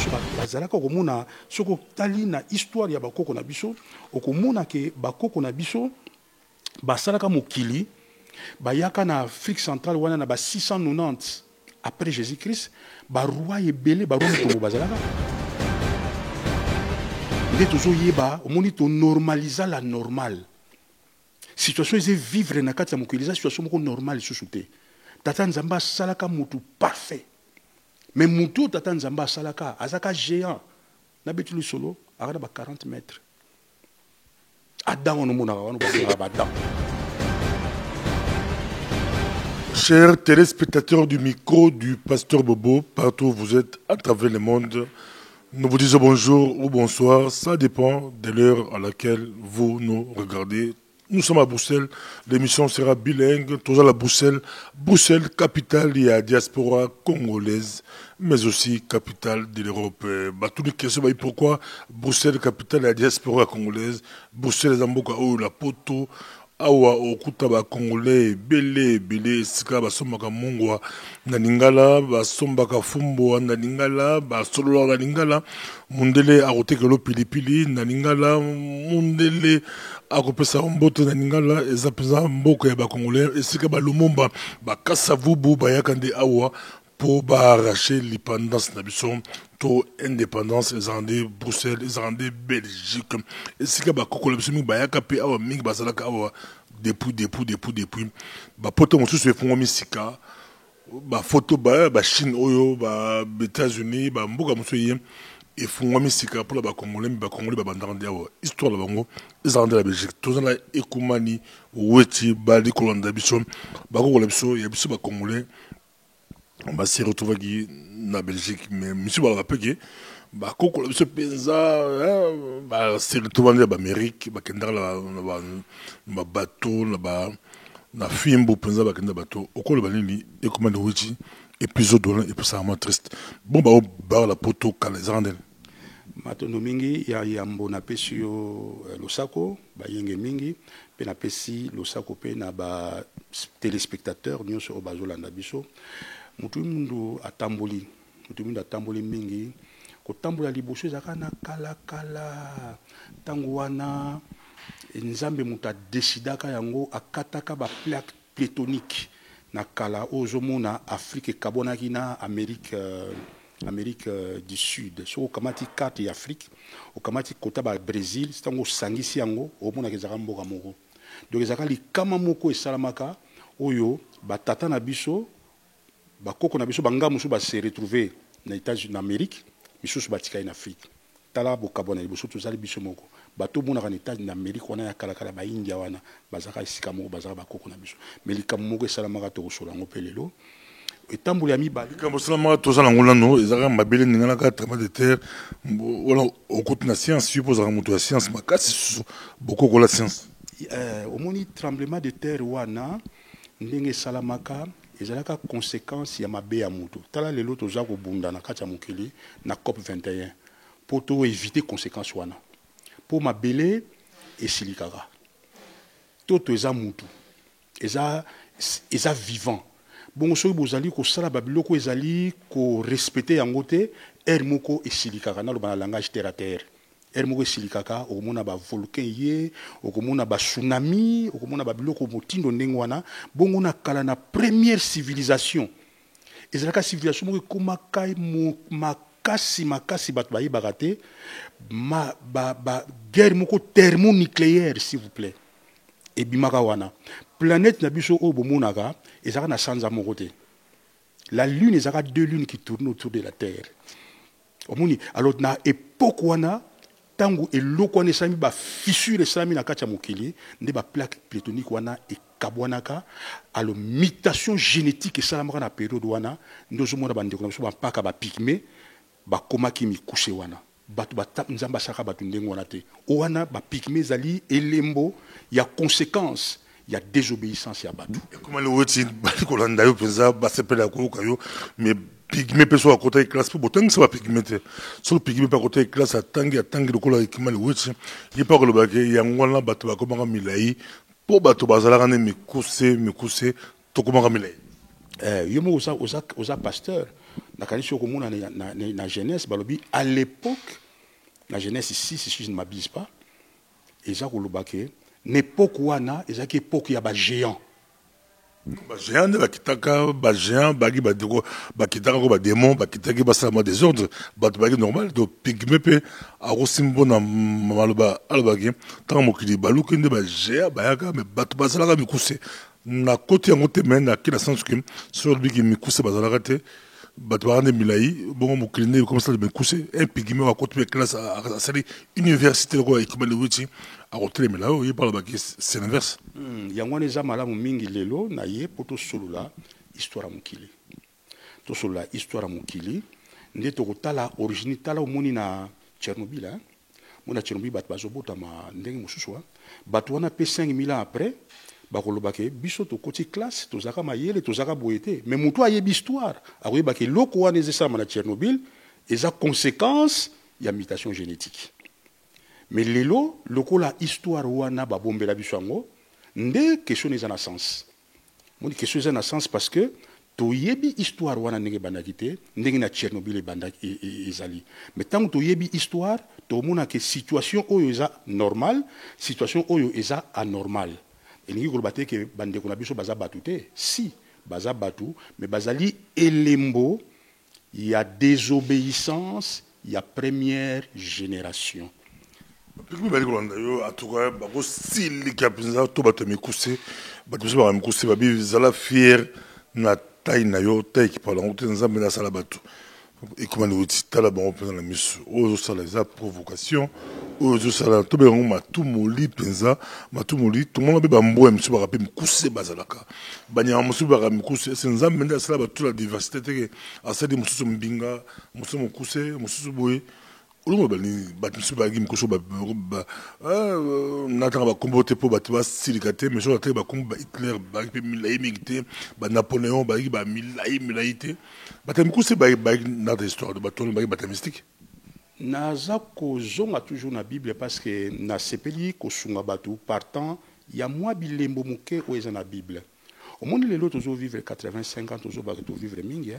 mosusu bazalaka komona soko tali na histoire ya bakoko na biso okomona ke bakoko na biso basalaka mokili bayaka na Afrique centrale wana na ba 690 après Jésus-Christ ba roi ebele ba roi to bazalaka nde tozoyeba omoni to normaliser la normale situation eze vivre na kati ya mokili eza situation moko normale lisusu te tata nzambe asalaka mutu parfait mais mutu tata nzambe asalaka azaka géant na betu lisolo akana ba 40 mètres adam onomonaka wana ba adam. Chers téléspectateurs du micro du Pasteur Bobo, partout où vous êtes à travers le monde, nous vous disons bonjour ou bonsoir, ça dépend de l'heure à laquelle vous nous regardez. Nous sommes à Bruxelles, l'émission sera bilingue, toujours à Bruxelles, Bruxelles, capitale de la diaspora congolaise, mais aussi capitale de l'Europe. Tous les questions, pourquoi Bruxelles, capitale de la diaspora congolaise, Bruxelles, Zamboka, la poto, awa okuta ba congolais belé sika basombaka mongwa na lingala basombaka fumbo na lingala basolola na lingala mundele akotekelo pilipili na lingala mundele akopesa mboto na lingala eza peza mboka ya ba congolais esika ba lumumba bakasa vubu bayaka nde awa pour arracher l'indépendance na biso to indépendance ezande Bruxelles ezande Belgique esika ba kokola biso mingi bayaka pe awa mingi bazalaka awa depuis ba poto mosusu efungo misika ba photo ba Chine oyo ba États-Unis ba mboka mosusu ye efungo misika pour ba congolais ba bandande awa histoire la bango ezande la Belgique tozana ekumani weti bali kolanda biso ba kokola biso ya biso ba congolais on va se retrouver en Belgique, mais monsieur va le rappeler que ce penza va se retrouver en Amérique, va kenda la bateau, la fimbo penza va kenda bateau. Au cours de l'année, et comment le wiki épisode de l'an et puis ça vraiment triste. Bon bah au la poto calezandel. Matono mingi ya yambo na pesi yo losako ba yenge mingi pe na pesi losako pe na ba téléspectateurs nyonso bazolanda biso. Mutumundu atamboli mingi kotambola liboso ezaka na kala tango wana nzambe mutu adesidaka yango akataka ba plaque tectonique na kala ozomona Afrique ekabonaki na Amérique du Sud so okamati carte ya Afrique okamati kota ba Brésil tango sangisi yango omona kezaka mboka moko donc ezaka likama moko esalamaka oyo batata na biso bakoko na biso banga musu ba se retrouver na États-Unis d'Amérique biso batika en Afrique tala bokabona biso tozali biso moko bato mona na États-Unis d'Amérique wana ya kala ba India wana bazaka esika moko bazaka bakoko na biso mais likamo moko esalamaka to kosolango pelelo etambuli ya mibali likamo esalamaka tozala ngolano ezaka mabele ningana ka tremblement de terre wala okoti na science suppose mutu ya science makasi bokoko la science omoni tremblement de terre wana ndenge esalamaka ezalaka conséquence ya mabe ya mutu tala lelo toza kobunda na kati ya mokili na COP 21 po to éviter conséquence wana po mabele esilikaka toto eza mutu eza vivant bongo soki bozali kosala babiloko ezali ko respecter yango te air moko esilikaka naloba na langage terre à terre air moko esilikaka okomona ba volcan ye okomona ba tsunami okomona ba biloko motindo ndenge wana bongo na kala na première civilisation ezalaka civilisation moko ekomaka makasi bato bayebaka te guerre moko thermonucléaire s'il vous plaît ebimaka wana planète na biso oyo bomonaka ezalaka na sanza moko te la lune ezalaka deux lunes qui tournent autour de la terre omoni alors na époque wana tango eloko wana esami ba fissure esami na kati ya mokili nde ba plaque tectonique wana ekabwanaka alors mutation génétique esalamaka na période wana ndozomona bandeko na biso bampaka bapigme bakomaki mikuse wana bato nzambe asaka bato ndenge wana te wana bapigme ezali elembo ya conséquence ya désobéissance ya bato comment le woti bali kolanda yo penza basepela koyoka yo mais pigme peso à côté de classe pour botangi ça va pigmenter sur pigme par côté de classe atangi le kola ekima le woti il pas que le baké yangwana bato bakomanga milai po bato bazala ne mikuse to komanga milai yo mo oza pasteur nakanisi okomona na jeunesse balobi à l'époque la jeunesse ici si je ne m'abuse pas eza koloba ke n'époque wana ezaki époque ya ba géant bagéant nde bakitaka bagéant baki badeko bakitaka ko badémon bakitaki basalama désordre bato baki normal to pigme mpe akosimbo na maloba alobaki ntango mokili baluki nde bagéant bayaka me bato bazalaka mikuse na koti yango te me naki na sens ke soki olobiki mikuse bazalaka te bato baka nde milai bongo mokili nde ekomisa mikuse un pigme akoti mpe classe asali université lokola ekimali wuti akotelemela oyo ye balobaki c'est l'inverse yango wana eza malamu mingi lelo na ye mpo tosolola histoire ya mokili tosolola histoire ya mokili nde tokotala origine tala omoni na Tchernobyl mona Tchernobyl bato bazobotama ndenge mosusu bato wana mpe 5000 ans après bakolobake biso tokoti classe tozalaka mayele tozalaka boye te mais moto ayebi histoire akoyebaka eloko wana ezesalama na Tchernobyl eza conséquence ya mutation génétique mais lelo lokola histoire wana babombela biso yango nde question eza na sens moni question eza na sens parce que toyebi histoire wana ndenge ebandaki te ndenge na Tchernobyl ebandaki ezali mais ntango toyebi histoire tomona ke situation oyo eza normal situation oyo eza anormal elingi koloba te ke bandeko na biso baza batu te si baza batu mais bazali elembo ya désobéissance ya première génération pigme bali kolanda yo atuka bakosilika mpenza to bato ya mikuse bato biso baka mikuse babizala fiere na tai na yo tai ekipala yango te nzambe nde asala bato ekomani wuti tala bango mpenza na miso oyo ozosala eza provocation oyo ozosala tobe yango matumoli mpenza matumoli tomona mpe bambwa misu baka mpe mikuse bazalaka banyama mosusu baka mikuse ese nzambe nde asala bato la diversité teke asali mosusu mbinga mosusu mokuse mosusu boye olongo bani bato mosusu bayaki mikoso natanga bakombo te mpo bato basilika te mais soki ateki bakombo bahitler bayaki mpe milai mingi te banapoléon bayaki bamilai te bato mikuse bayaki nata histoire de bato bayaki bato mystique naza kozonga toujours na bible parce que nasepeli kosunga bato partant ya mwa bilembo moke oyo eza na bible omoni lelo tozovivre 85 ans tozobaka tovivre mingi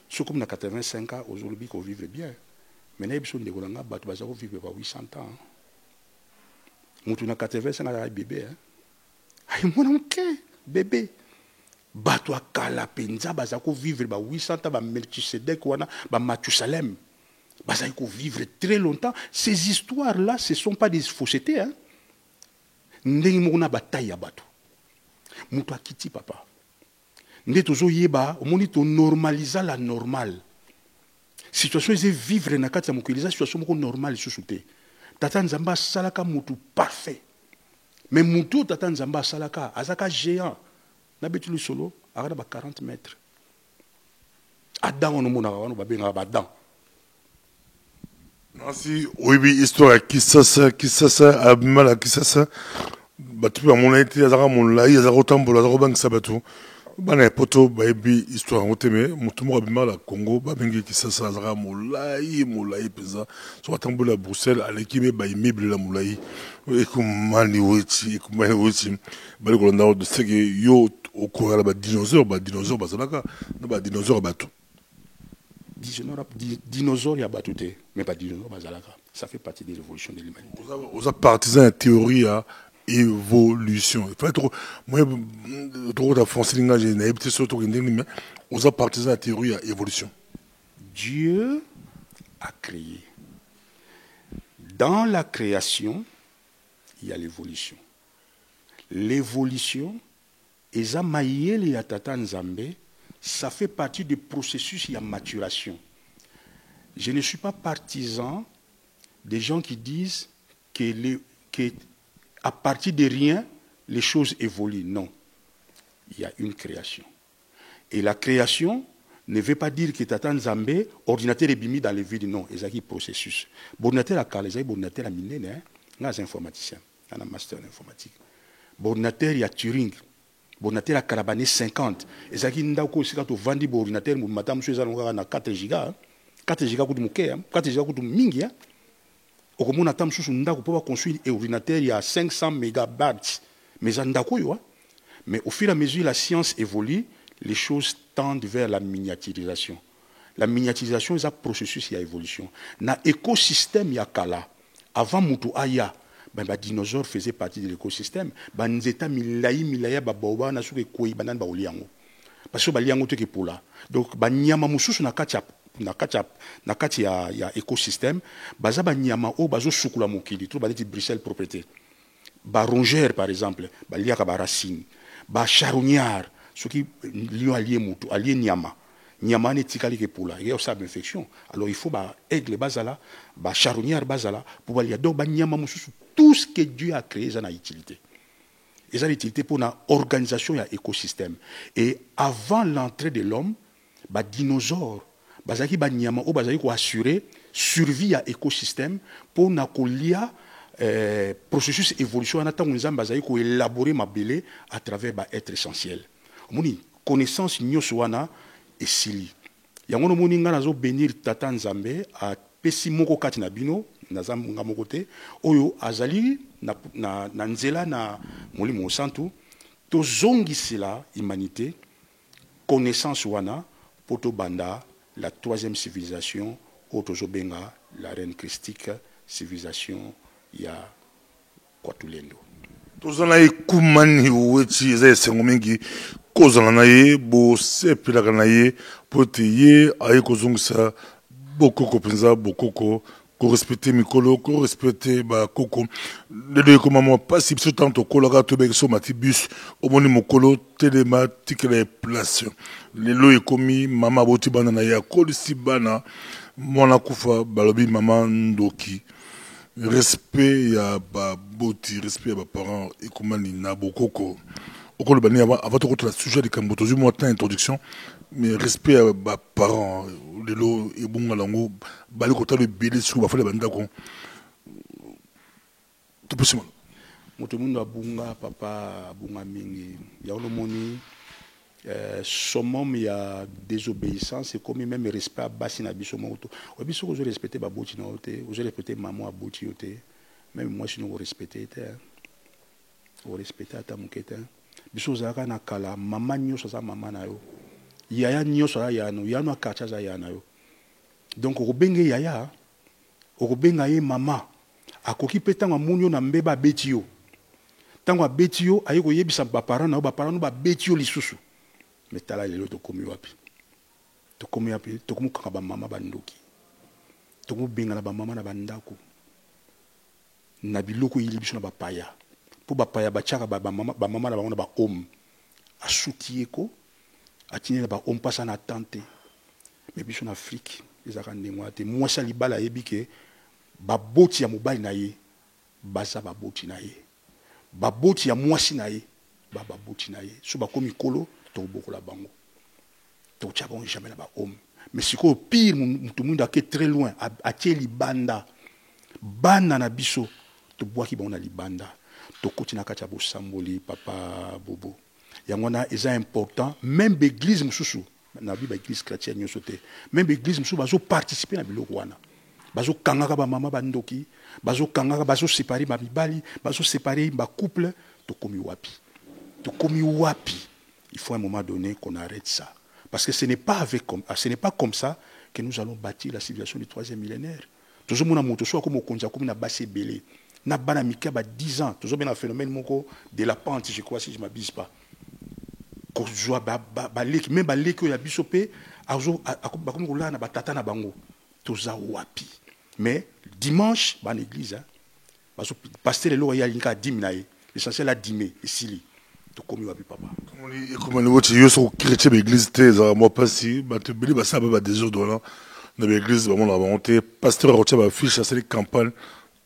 soki komi na 85 ans ozolobi kovivre bien mais nayebi so ndeko na nga bato baza kovivre ba 800 ans mutu na 85 azalaki bebe ayi mwana moke bebe bato akala mpenza baza kovivre ba 800 ans bamelchisedek wana bamatusalem bazali kovivre très longtemps ces histoires là ce sont pas des faussetés ndenge moko na bataille ya bato mutu akiti papa nde tozoyeba omoni tonormaliza la normale situation eze vivre na kati ya mokili eza situation moko normale lisusu te tata nzambe asalaka mutu parfait mais mutu oyo tata nzambe asalaka azalaka géant nabeti lisolo aka na ba 40 mètres adam wana omonaka wana babengaka badan nasi oyebi histoire ya kisasa abima na kisasa bato mpe bamonai te azalaka molai azalaka kotambola azalaka kobangisa bato bana ya poto bayebi histoire yango te me motu moko abima na congo babengi kisasa azalaka molai mpenza soki atambola ya bruxelles aleki mpe baimmeuble la molai ekomani weti bali kolanda o seke yo okorala badinosaure bazalaka na badinosaure ya bato dinosaure ya bato te mais badinosaure bazalaka ça fait partie de l'évolution de l'humanité oza partisan ya théorie ya évolution moi tokota français linga je nayebi te so tokendeni mais oza partisan ya théorie ya évolution Dieu a créé dans la création il y a l'évolution eza mayele ya tata nzambe ça fait partie du processus de maturation. Je ne suis pas partisan des gens qui disent que à partir de rien, les choses évoluent. Non. Il y a une création. Et la création ne veut pas dire que Tata Nzambe, ordinateur est bimi dans les vides. Non, il y a un processus. Ordinateur à Kale, il y a un ordinateur à Mine, il y a un informaticien, il y a un master en informatique. Ordinateur, il y a Turing. Ordinateur à Karabane 50. Et ça qui n'a pas si tu vendis ordinateur, madame, je suis à 4 giga. 4 giga coûte mouké, 4 giga coûte mingi. Au moins, on a construire un ordinateur, il y a 500 mégabytes. Mais mais au fur et à mesure la science évolue, les choses tendent vers la miniaturisation. La miniaturisation, c'est un processus et évolution. Dans l'écosystème, il y a kala. Avant Moutou Aya, les dinosaures faisaient partie de l'écosystème. Les États milaya, babaoba, na suke koi, banan baoliango. Parce que baliango te kepola. Donc, banyama mususu na katia ya écosystème. Baza banyama o bazo sukula mokili. Tout baleti Bruxelles propriété. Ba rongeur par exemple, baliaka ba racine. Ba charognard, ce qui lion allié Moutou, allié nyama. Nyama ne tikali ke pola, il y a aussi une infection. Alors il faut ba aigle bazala, ba charognard bazala pour aller donc ba nyama mususu tout ce que Dieu a créé ça a utilité. Et ça a utilité pour la organisation et l'écosystème. Et avant l'entrée de l'homme, ba dinosaures, bazaki ba nyama o bazaki ko assurer survie à l'écosystème pour na kolia processus évolution en attendant nous bazaki ko élaborer ma belé à travers ba être essentiel. Moni connaissance nyoswana et sili. Yangono moni nga nazo bénir tata nzambe a pesi moko kati na bino nazam nga moko te oyo azali na nzela na molimo santu to zongisela humanité connaissance wana poto banda la troisième civilisation otozo benga la reine christique civilisation ya Kwatulendo. Tozana ikumani wechi za esengo mingi kozala na ye bo sepelaka na ye po te ye aye kozongisa bokoko mpenza bokoko korespecte mikolo korespecte bakoko lelo ekomama mpasi biso ntango tokolaka toyebaki so mati bus omoni mokolo telema tikela ye place lelo ekomi mama aboti bana na ye akolisi bana mwana kufa balobi mama ndoki respect ya baboti respect ya baparent ekomani na bokoko okolo bani avant de la sujet de Kamboto, je m'attends introduction, mais respect à mes parents, les lots et bon à l'ango, bali kota le bébé sur ma femme banda kon. Tout possible. Motomundo abunga papa abunga mingi. Ya olomoni summum ya désobéissance c'est comme même respect à basina biso moto. Obiso ko je respecter baboti na ote, je respecter maman aboti ote. Même moi je nous respecter te. O respecter ata mukete. Biso zaka na kala mama nyoso za mama na yo yaya nyoso ya no yano akacha za ya na yo donc okobenge yaya okobenga ye mama akoki petanga munyo na mbeba betio tango betio ayiko yebisa ba parents na ba parents ba betio lisusu metala lelo to komi wapi to komi kanga ba mama bandoki to komi benga na ba mama na bandako na biloko yili biso na ba paya pour bapaya bachaka ba mama na bango na ba homme asutieko atinela ba homme passa na tante mais biso na Afrique ezaka ndengwa te mwasa libala yebike baboti ya mobali na ye baza baboti na ye baboti ya mwasi na ye baboti na ye so bakomi kolo to bokola bango to tchaba on jamais na ba homme mais siko pire mutu mundu ake très loin atie libanda bana na biso to boaki bango na libanda tokoti na kati ya bosamboli papa bobo yango wana eza important même l'église mususu na bi ba église chrétienne nyonso te même l'église mususu bazo participer na biloko wana bazo kangaka ba mama bandoki bazo kangaka bazo séparer ba mibali bazo séparer ba couple tokomi wapi il faut à un moment donné qu'on arrête ça parce que ce n'est pas comme ça que nous allons bâtir la civilisation du troisième millénaire toujours mona moto so comme okonza comme na base belé na bana mika ba 10 ans toujours bien un phénomène moko de la pente je crois si je m'abuse pas ko joa ba leki même ba leki ya bisopé azo bakomi ko la na batata na bango toza wapi mais dimanche ba l'église hein baso pasteur le ya linka 10 minaye l'essentiel a 10 mai isili to komi wapi papa comme on voit yo so chrétien l'église te za moi pas si ba te beli ba sa ba désordre na l'église ba mon la volonté pasteur rotia ba fiche à cette campagne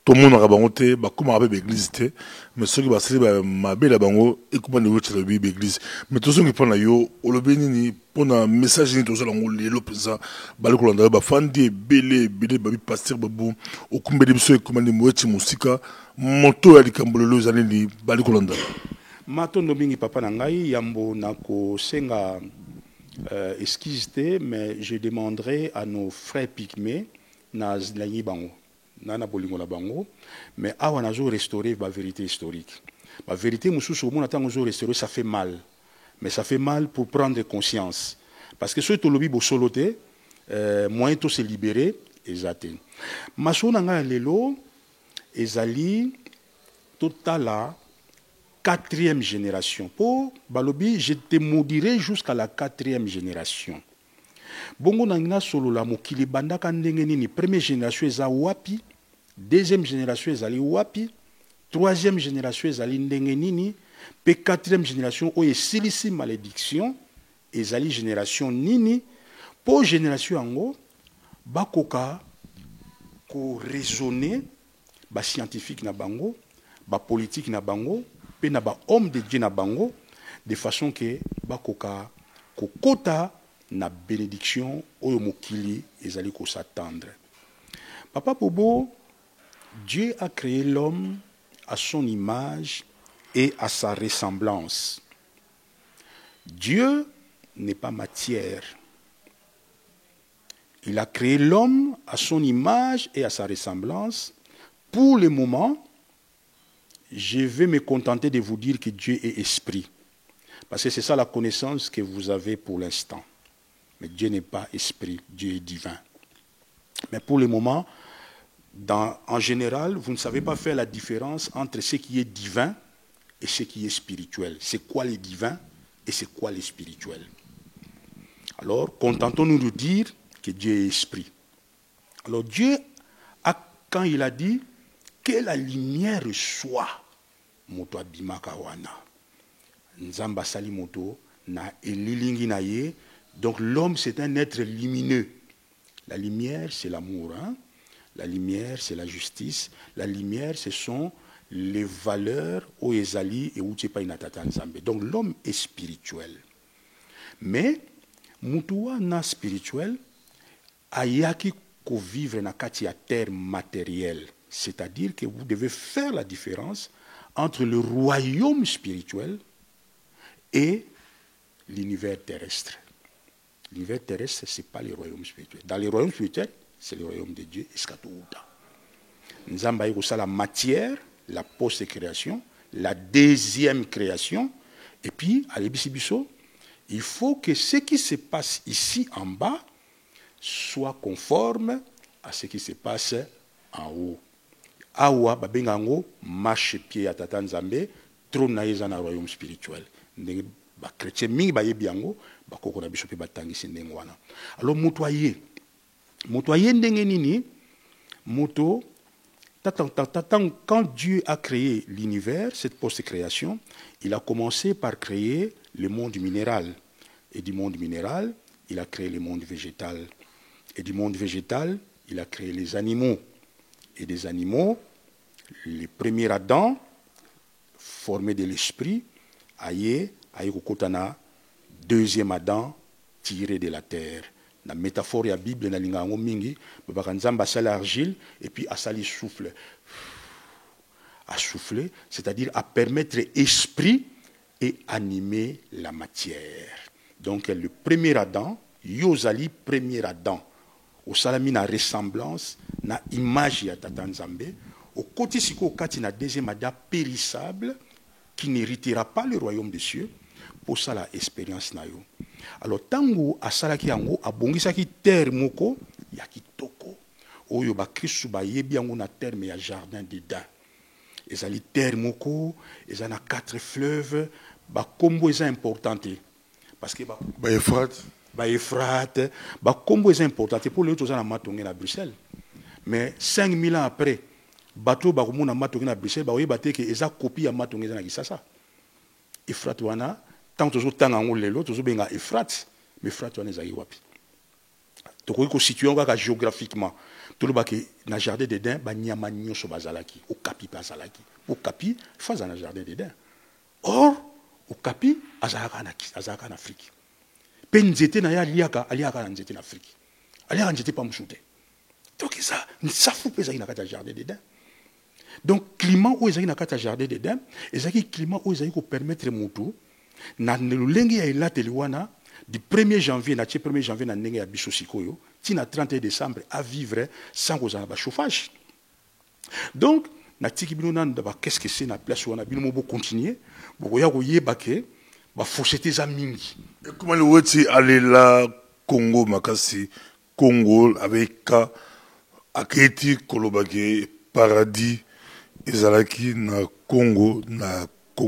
tout le monde a rabanté bah comment avec l'église té mais ceux qui basent ma belle bango et comment ne veut l'église mais tous ceux qui prennent la yo au lobeni pour un message ni tous allons les lopeza bah le colanda bah fandi belé babi pasteur babu au kumbe de ceux comment ne moueti musika moto ya likambolo zali ni bah le colanda matondo mingi papa na ngai yambo nako senga excuse te mais je demanderai à nos frères pygmées na bango nana bolingo la bango mais awa nazo restaurer la vérité historique la vérité mususu mon attend zo restaurer ça fait mal mais ça fait mal pour prendre conscience parce que ce to lobi bo soloté moyen to se libérer ezate masona nga lelo ezali totala quatrième génération pour balobi je te maudirai jusqu'à la quatrième génération bongo nangina solo la mokili bandaka ndenge nini première génération eza wapi deuxième génération ezali wapi troisième génération ezali ndenge nini pe quatrième génération oyo esilisi malédiction ezali génération nini pour génération yango bakoka ko raisonner ba scientifique na bango ba politique na bango pe na ba homme de Dieu na bango de façon que bakoka ko kota na bénédiction oyo mokili ezali ko s'attendre. Papa Bobo, Dieu a créé l'homme à son image et à sa ressemblance. Dieu n'est pas matière. Il a créé l'homme à son image et à sa ressemblance. Pour le moment, je vais me contenter de vous dire que Dieu est esprit. Parce que c'est ça la connaissance que vous avez pour l'instant. Mais Dieu n'est pas esprit, Dieu est divin. Mais pour le moment, en général, vous ne savez pas faire la différence entre ce qui est divin et ce qui est spirituel. C'est quoi le divin et c'est quoi le spirituel? Alors, contentons-nous de dire que Dieu est esprit. Alors Dieu, quand il a dit que la lumière soit, moto abimaka wana, nzamba sali moto na elilingi na ye. Donc l'homme c'est un être lumineux. La lumière c'est l'amour, hein? La lumière c'est la justice. La lumière ce sont les valeurs au ezali et utepa inatata nzambe. Donc l'homme est spirituel. Mais mutuwa na spirituel ayaki ko vivre na kati ya terre matérielle. C'est-à-dire que vous devez faire la différence entre le royaume spirituel et l'univers terrestre. L'univers terrestre, ce n'est pas le royaume spirituel. Dans le royaume spirituel, c'est le royaume de Dieu. Nous avons la matière, la post-création, la deuxième création. Et puis, à l'Ebissibiso, il faut que ce qui se passe ici en bas soit conforme à ce qui se passe en haut. Awa, babengango, marche pied à Tata Nzambe, trône na yeza na royaume spirituel. Ba chrétien mingi ba yebi yango ba koko na biso pe batangisi ndenge wana. Alors motoyer ndenge nini moto quand Dieu a créé l'univers, cette post-création, il a commencé par créer le monde minéral et du monde minéral, il a créé le monde végétal et du monde végétal, il a créé les animaux et des animaux, le premier Adam formé de l'esprit, aye kokotana deuxième Adam tiré de la terre. La métaphore de la Bible na linga ngo mingi, baba nzamba sala argile et puis asali souffle. À souffler, c'est-à-dire à permettre esprit et animer la matière. Donc le premier Adam, Yozali premier Adam, au salami na ressemblance, na image ya Tata Nzambe, au côté siko kati na deuxième Adam périssable qui n'héritera pas le royaume des cieux. Pour ça la expérience na yo. Alors tango asalaki yango abongisaki terre moko ya kitoko oyo ba Kristu ba yebi yango na terme ya jardin d'Éden. Ezali terre moko, ezana 4 fleuves, ba kombo eza importante parce que ba Euphrate, ba kombo eza importante pour les autres na matonge na Bruxelles. Mais 5000 ans après, bateau ba komona matonge na Bruxelles ba oyeba te ke eza copie ya matonge eza na Kisasa. Euphrate wana tant que tanga ngolelo tozo benga Euphrate, mais Euphrate wana ezali wapi? Tokoki ko situer ngaka géographiquement. Toloba ke na jardin d'Éden ba nyama nyonso bazalaki, okapi bazalaki. Okapi faza na jardin d'Éden. Or okapi azalaka na Afrique. Pe nzete na ya aliaka na nzete na Afrique. Aliaka nzete pa mshute. Donc ça nsafu pe ezali na kata jardin d'Éden. Donc climat où ezali na kata jardin d'Éden, ezali climat où ezali ko permettre mutu na lolenge ya elateli wana du 1er janvier na 1er janvier na ndenge ya biso sikoyo tina 31 décembre à vivre sans kozala ba chauffage. Donc na tiki bino nan da ba qu'est-ce que c'est na place wana bino mo continuer bokoya ko yeba ke ba fausseté za mingi. Et comment le weti aller la Congo makasi Congo avec ka aketi kolobake paradis ezalaki na Congo au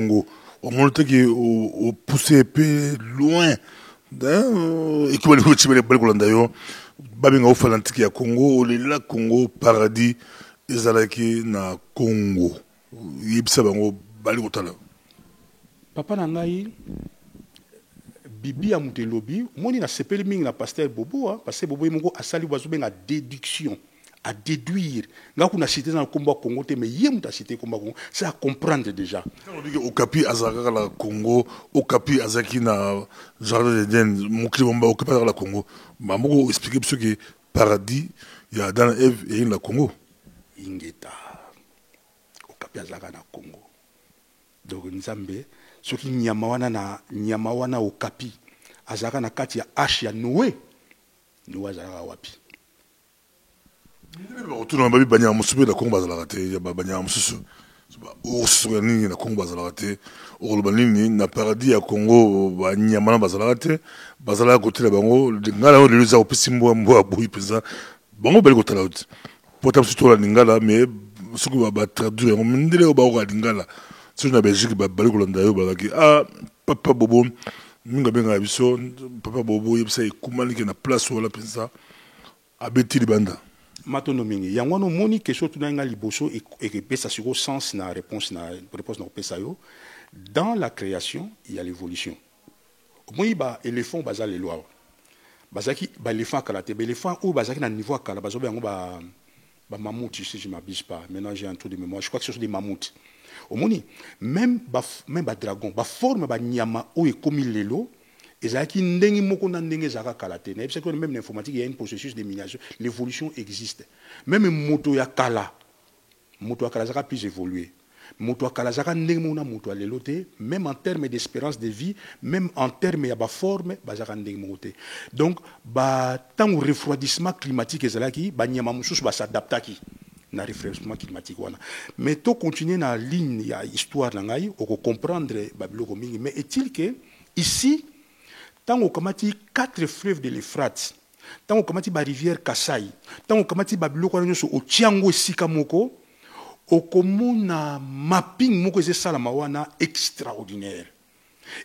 moment que au poussé peu loin et qui va le tirer les balles d'ailleurs babinga au falantiki ya Congo le la Congo paradis ezalaki na Congo yebisa bango bali kotala papa na ngai bibi ya mutelobi moni na sepeli mingi na pasteur Bobo parce que Bobo yimoko asali bazo benga déduction à déduire nga kuna cité dans le combat Congo te mais yem ta cité combat Congo c'est à comprendre déjà on dit au capi azaka la Congo au capi azaki na jardin d'Eden mukili bomba au capi la Congo mamoko expliquer ce que paradis il y a dans Eve et la Congo ingeta au capi azaka na Congo donc nzambe soki nyama wana au capi azaka na kati ya ash ya Noé azaka wapi autour de banya musubi la Congo bazala te ya banya mususu o sogani na Congo bazala te o lobanini na paradis ya Congo banyama bazala te bazala kotela bango ngala le za opisimbo mbo boyi pesa bango beli kotela uti pota surtout la lingala mais ce que ba traduire on ndele o ba o lingala sur na Belgique ba bali kolanda yo ba ki papa Bobo minga benga biso papa Bobo yebisa ikumalike na place wala pesa abeti libanda matono mingi yango no moni question tunanga liboso et que pesa sur sens na réponse na pesa yo dans la création il y a l'évolution moi ba éléphant bazal les lois bazaki ba éléphant kalaté ba éléphant ou bazaki na niveau kala bazo bango ba mammouth si je m'abuse pas maintenant j'ai un trou de mémoire je crois que ce sont des mammouths au moni même ba dragon ba forme ba nyama o e komi lelo ezaki ndengi moko na ndenge zaka kalaté na parce que même l'informatique il y a un processus de miniation l'évolution existe même moto ya kala zaka plus évoluer moto ya kala zaka ndenge mona moto lelo te même en termes d'espérance de vie même en termes ya ba forme ba zaka ndenge moko te donc ba tango refroidissement climatique ezalaki ba nyama mususu ba s'adaptaki na refroidissement climatique wana mais to continuer na ligne ya histoire na ngai o comprendre ba biloko mingi mais est-il que ici tant on kamati 4 fleuves de l'Euphrate, tant on kamati ba rivière Kasaï, tant on kamati ba biloko nyonso o tiango esika moko, o komona mapping moko eze salama wana extraordinaire.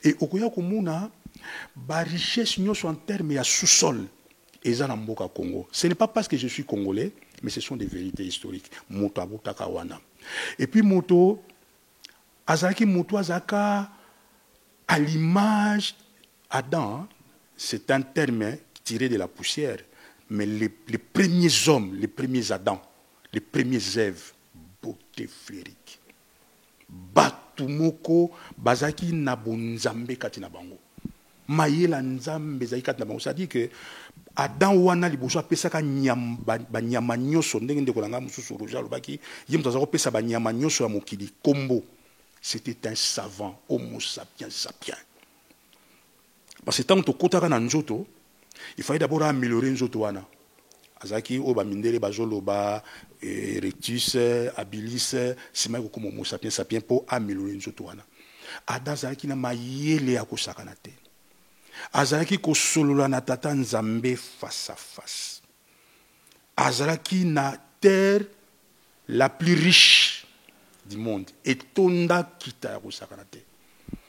Et o koya komona ba richesse nyonso en termes ya sous-sol eza na mboka Congo. Ce n'est pas parce que je suis congolais, mais ce sont des vérités historiques. Moto abotaka wana. Et puis moto azaka à l'image Adam, c'est un terme tiré de la poussière, mais les premiers hommes, les premiers Adam, les premiers Ève, beauté féerique. Batumoko, bazaki na bonzambe kati na bango. Mayela nzambe zaki kati na bango. C'est-à-dire que Adam wana liboso apesaka banyama nyonso ndenge ndeko langa mususu roja lobaki yemto azako pesa banyama nyonso ya mokili kombo. C'était un savant, homo sapiens sapiens. Parce que tant que tu as nzoto, il fallait d'abord améliorer nzoto wana. Azaki oba mindele bazolo ba rectus habilis sima ko comme homo sapiens sapiens pour améliorer nzoto wana. Ada zaki na mayele ya kosaka na te. Azaki ko solola na tata nzambe face à face. Azaki na terre la plus riche du monde et tonda kita ya kosaka na te.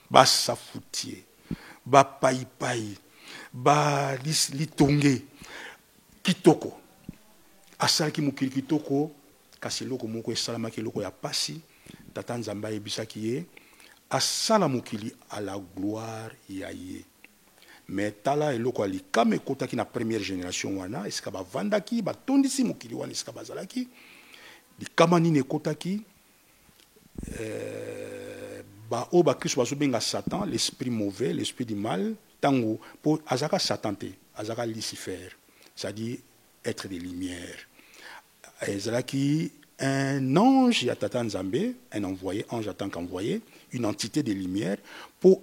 Ba safoutier ba pai ba litonge kitoko asalaki mokili kitoko kasi loko moko esalamaki loko ya pasi tata nzambe ayebisaki ye asala mokili à la gloire ya ye mais tala eloko ya likama ekotaki na première génération wana esika bavandaki batondisi mokili wana esika bazalaki likama nini ekotaki ba o ba Christ bazo benga Satan l'esprit mauvais l'esprit du mal tango pour azaka Satan te azaka Lucifer c'est-à-dire être de lumière ezalaki un ange ya tata nzambe un envoyé ange en tant qu'envoyé une entité de lumière pour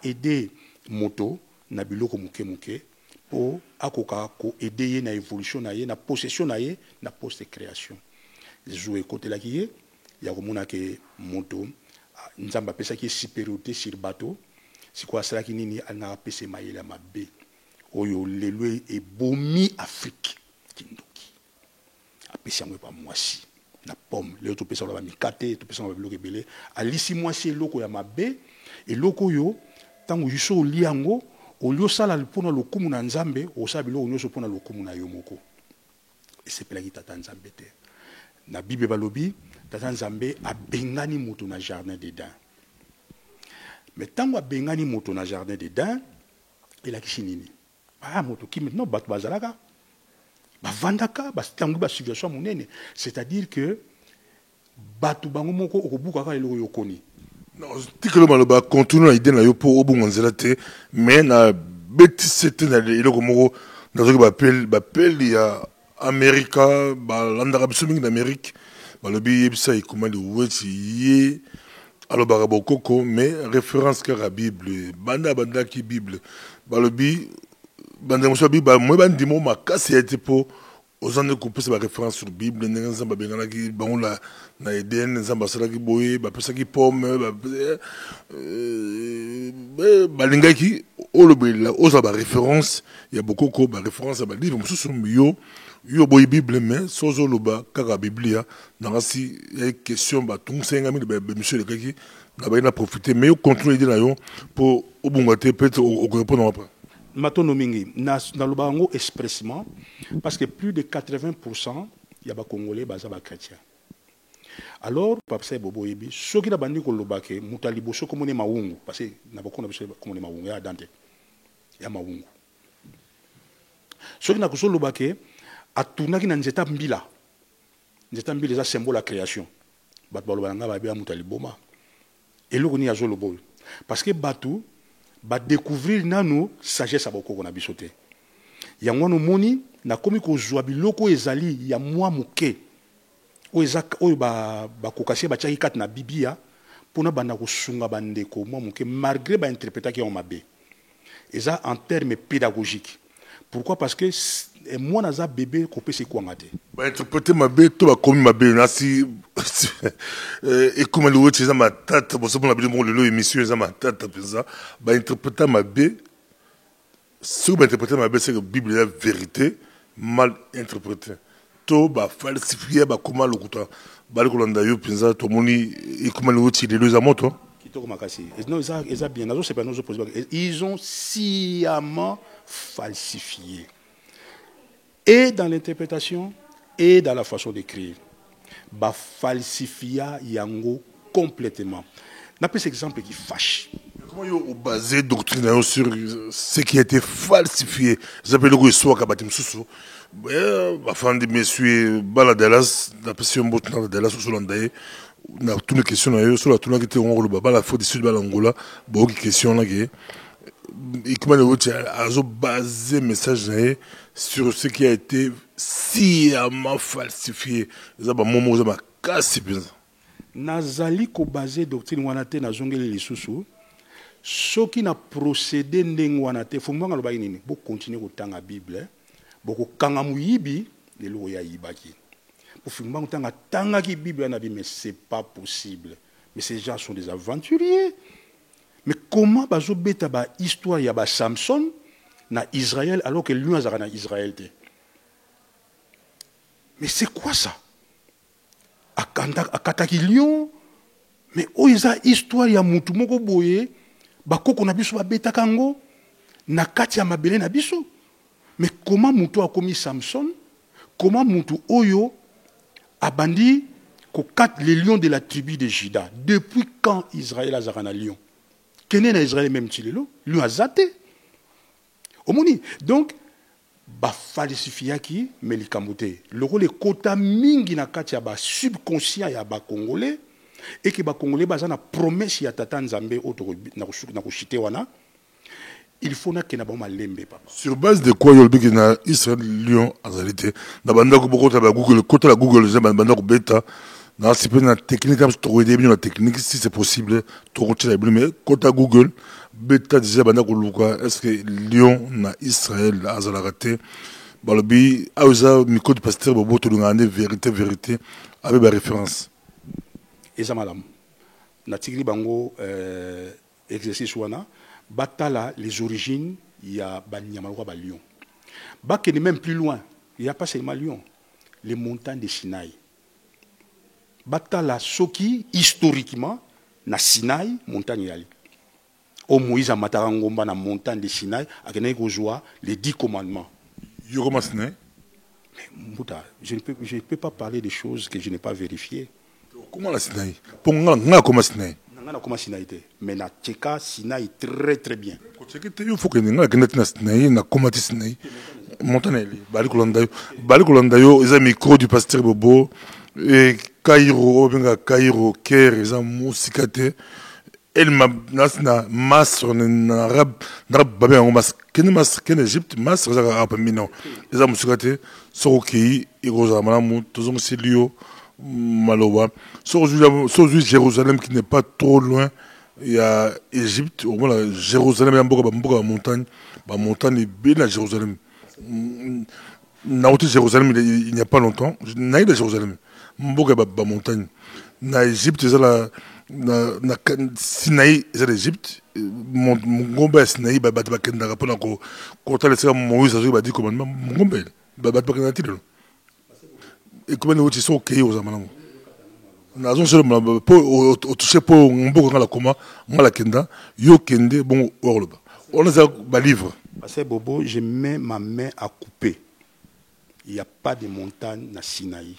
aider moto na biloko muke muke pour akoka ko aider na évolution na ye na possession na ye na post création jouer côté la qui ya komona ke moto nzamba pesa ki supériorité sur bateau c'est quoi cela qui nini ana pesa mayela mabe oyo lelo ebomi Afrique kindoki apesi yango pa mwasi na pomme lelo topesa ba mikate topesa ba biloko ebele alisi mwasi eloko ya mabe eloko oyo tango yuso oli yango olio sala mpona lokumu na nzambe osala biloko nyonso mpona lokumu na yo moko esepelaki tata nzambe te na bible balobi tata nzambe abengani moto na jardin d'Éden mais tango abengani moto na jardin d'Éden elakisi nini moto ki maintenant bato bazalaka bavandaka batango basituation monene c'est-à-dire que bato bango moko okobukaka eloko yokoni non tikelo maloba continue na idée na yo po obunga nzela te mais na beti c'était na eloko moko nazoki bapel ya Amerika balandaka biso mingi na Amérique balobi yebisa ekomali weti ye alobaka bokoko mais référence kaka Bible banda ki Bible balobi banda moso Bible moi bandimo makasi ete po ozande kopesa ba référence sur Bible ndenge nzamba benganaki bango na Eden nzamba salaki boye bapesaki pomme balingaki olobela oza ba référence ya bokoko ba référence ya ba livre mosusu yo boye Bible mais sozo loba kaka Biblia nangasi ya question ba tungsenga mi ba monsieur le kaki na ba ina profiter mais continuer de na yo pour obunga te peut-être au répondre après matono mingi na loba ngo expressement parce que plus de 80% ya ba congolais baza ba chrétiens alors papa bobo yebi soki na bandi ko lobake mutali boso ko mone maungu parce que na bokona biso ko mone maungu ya dante ya maungu soki na ko lobake atunaki na nzeta mbila za symbole la création bat baloba nga ba bia mutali boma eloko ni azo lobo parce que batu ba découvrir nano sagesse aboko na biso te yango no moni na komi ko zwa biloko ezali ya mwa muke oyo ba kokasi ba tchaki kat na bibia pona banda ko sunga bandeko mwa muke malgré ba interprétation mabe eza en termes pédagogiques pourquoi parce que moi naza bébé ko pesi kwanga te ba interpréter mabe to ba komi mabe na si et comme le wotse za matata bo sopo na bilimo lelo émission za matata penza ba interpréter mabe si ba interpréter mabe c'est que Bible la vérité mal interprétée to ba falsifier ba koma lokuta ba kolanda yo penza to moni et comme le wotse lelo za moto kitoko makasi non ils bien nazo c'est pas nous poser ils ont sciemment falsifié et dans l'interprétation et dans la façon d'écrire ba falsifia yango complètement n'a pas cet exemple qui fâche comment yo basé doctrine sur ce qui a été falsifié j'appelle le histoire kabati msusu ba fandi monsieur Baladalas na passion botna Dallas sur landaye na toutes les questions na yo sur la tuna qui était on le baba la faute du sud balangola bo qui question là que et comment le vote a basé message sur ce qui a été sciemment falsifié ça ba momo za makasi penza nazali ko basé doctrine wana te na zongeli lisusu soki na procédé ndenge wana te fo mbanga loba nini bo continuer ko tanga Bible boko kanga muyibi lelo ya yibaki pour fo mbanga tanga tanga ki Bible na bi mais c'est pas possible mais ces gens sont des aventuriers. Mais comment bazo beta ba histoire ya ba Samson na Israël alors que lui azara na Israël te? Mais c'est quoi ça? Akataki lion mais oiza histoire ya mutu moko boye ba koko na biso ba beta kango na kati ya mabele na biso. Mais comment mutu a commis Samson? Comment mutu oyo abandi ko kat les lions de la tribu de Juda? Depuis quand Israël azara na lion? Kenen na Israël même tilelo, lui a zaté. Omoni. Donc, ba falsifiaki melikambote. Le rôle est kota mingi na kati ya ba subconscient ya ba congolais et que ba congolais baza na promesse ya tata nzambe auto na kushite wana. Il faut na kena ba malembe papa. Sur base de quoi yolbi na Israël lion azalité. Na banda ko bokota ba Google, kota la Google za banda ko beta. Non, c'est pas une technique, la technique, si c'est possible, mais quand à Google, bêta déjà, est-ce que Lyon, na Israël, a raté, balobi, a usé micro de pasteur, bobo, tout le monde, vérité, avec la référence. Et ça, madame, na tigri bango, exercice wana, batala les origines, il y a Banyamaroua Lyon. Bac est même plus loin. Il n'y a pas seulement Lyon. Les montagnes de Sinaï. Batala Soki, historiquement, na Sinaï, montagne yali. Au Moïse a Matarangomba, na montagne de Sinaï, à Kenegozoa, les 10 commandements. Yogoma Sinaï. Mais Mouta, je ne peux pas parler des choses que je n'ai pas vérifiées. Comment la Sinaï? Pour moi, comment Sinaï? Comment Sinaï était. Mais na Tcheka, Sinaï très très bien. Il faut que nous ayons Sinaï, na Komati Sinaï. Montagne, Balikolandayo, ils ont micro du pasteur Bobo, et Cairo, Cairo, Caire, ils ont Moussikate, elle m'a nasna masre en arabe, babé en mas, qu'en Égypte, masre, arabe mino, ils ont Moussikate, Soroki, Irozamalamu, tous ont Silio, Maloba, Sozu Jérusalem qui n'est pas trop loin, il y a Égypte, au moins Jérusalem, il y a une montagne, la montagne est bien à Jérusalem. Nauti Jérusalem il n'y a pas longtemps. Naïd de Jérusalem. Mboga ba montagne. Na Égypte la na Sinaï c'est l'Égypte. Mongomba Sinaï ba kenda rapona ko kota le sera Moïse azo ba di commandement Mongomba ba kenda tilo. Et comment les autres sont OK aux amanango. Na zone sur po au toucher po mboga la koma la kenda yo kende bon orloba. On a ba livre. Parce que Bobo, je mets ma main à couper. Il n'y a pas de montagne na Sinaï.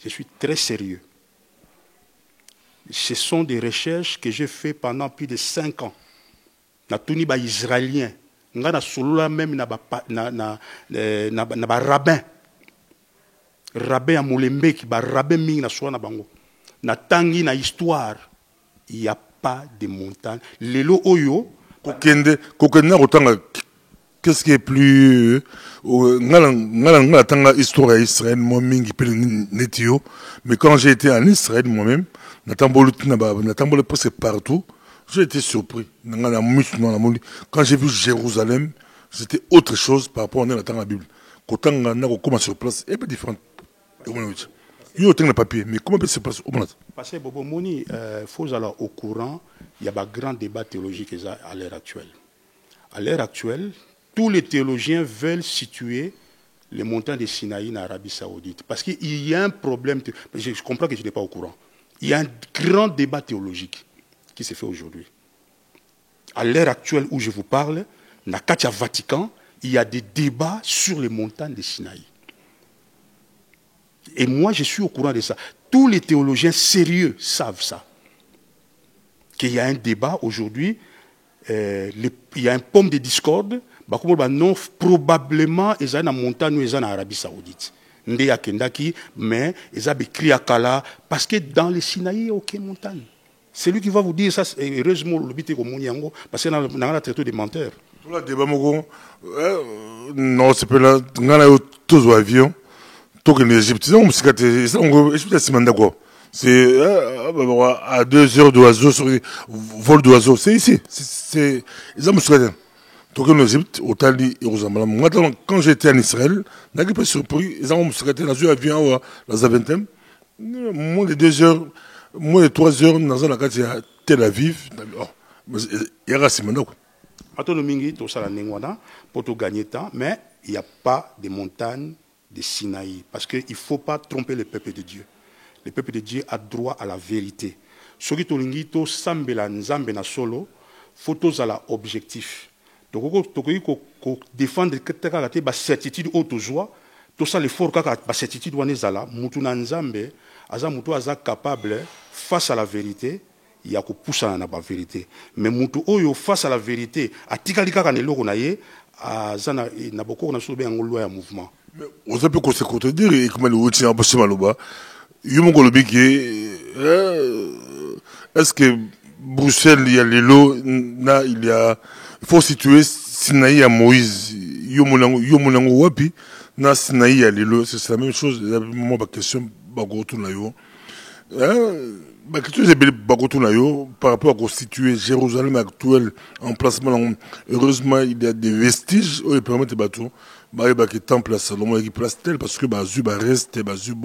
Je suis très sérieux. Ce sont des recherches que j'ai faites pendant plus de 5 ans. Na tuni ba israélien. Nga na solola même na ba rabbin. Rabbin à Molembe qui ba rabbin ming na soa na bango. Na tangi na histoire. Il n'y a pas de montagne. Lelo oyo qu'est-ce qui est plus ngala histoire Israël moi mingi pe netio mais quand j'ai été en Israël moi-même natambolo presque partout j'ai été surpris quand j'ai vu Jérusalem c'était autre chose par rapport à la Bible quand on commence sur place et pas différent il y a un papier mais comment se passe parce que Bobo Moni faut aller au courant. Il y a un grand débat théologique à l'heure actuelle. À l'heure actuelle, tous les théologiens veulent situer les montagnes de Sinaï en Arabie Saoudite. Parce qu'il y a un problème. Je comprends que je n'ai pas au courant. Il y a un grand débat théologique qui se fait aujourd'hui. À l'heure actuelle où je vous parle, dans le Vatican, il y a des débats sur les montagnes de Sinaï. Et moi, je suis au courant de ça. Tous les théologiens sérieux savent ça. Qu'il y a un débat aujourd'hui, il y a un pomme de discorde, non, probablement, ils sont dans la montagne ou ils sont en Arabie Saoudite. Mais ils ont écrit à Kala, parce que dans le Sinaï, il n'y a aucune montagne. C'est lui qui va vous dire ça, heureusement, le but est parce que dans la traité des menteurs. Tout le débat, non, c'est pas là, on a tous les avions, tout en Égypte, c'est à 2 heures d'oiseau, sur vol d'oiseau. C'est ici. C'est ils ont donc en Égypte, au Tali et aux Amalam. Moi, quand j'étais en Israël, n'a pas surpris. Ils ont dans un avion à la Zaventem. Moins de 2 heures, moins de 3 heures, dans un quartier à Tel Aviv. Il y a racine maintenant. Autonomingi, tout ça, la Nengwana, pour tout gagner temps, mais il n'y a pas de montagne de Sinaï. Parce qu'il ne faut pas tromper le peuple de Dieu. Le peuple de Dieu a droit à la vérité. Ce qui est sambela nzambe na solo, photos à la objectif. Donc, il défendre la certitude autour tout ça, l'effort la certitude wanezala, mutu na nzambe, aza mutu aza capable face à la vérité, il y a que pousser à la vérité. Mais mutu oyo face à la vérité, atikali kaka neloko na ye, aza na boko na sobe en loi ya mouvement. Mais on sait pas quoi c'est qu'on te dire et comment le outil a passé maloba. Est-ce que Bruxelles, il y a les lots, il y a, il faut situer Sinaï à Moïse, Yomonango Wapi, na Sinaï à les lots, c'est la même chose, il y a un moment de question, Bagotou Nayo. La question est Bagotou Nayo, par rapport à constituer Jérusalem actuel, emplacement, heureusement, il y a des vestiges, où ils permettent de bateaux. Bah qui temple à Salomon qui place tel parce que bazu ba reste bazu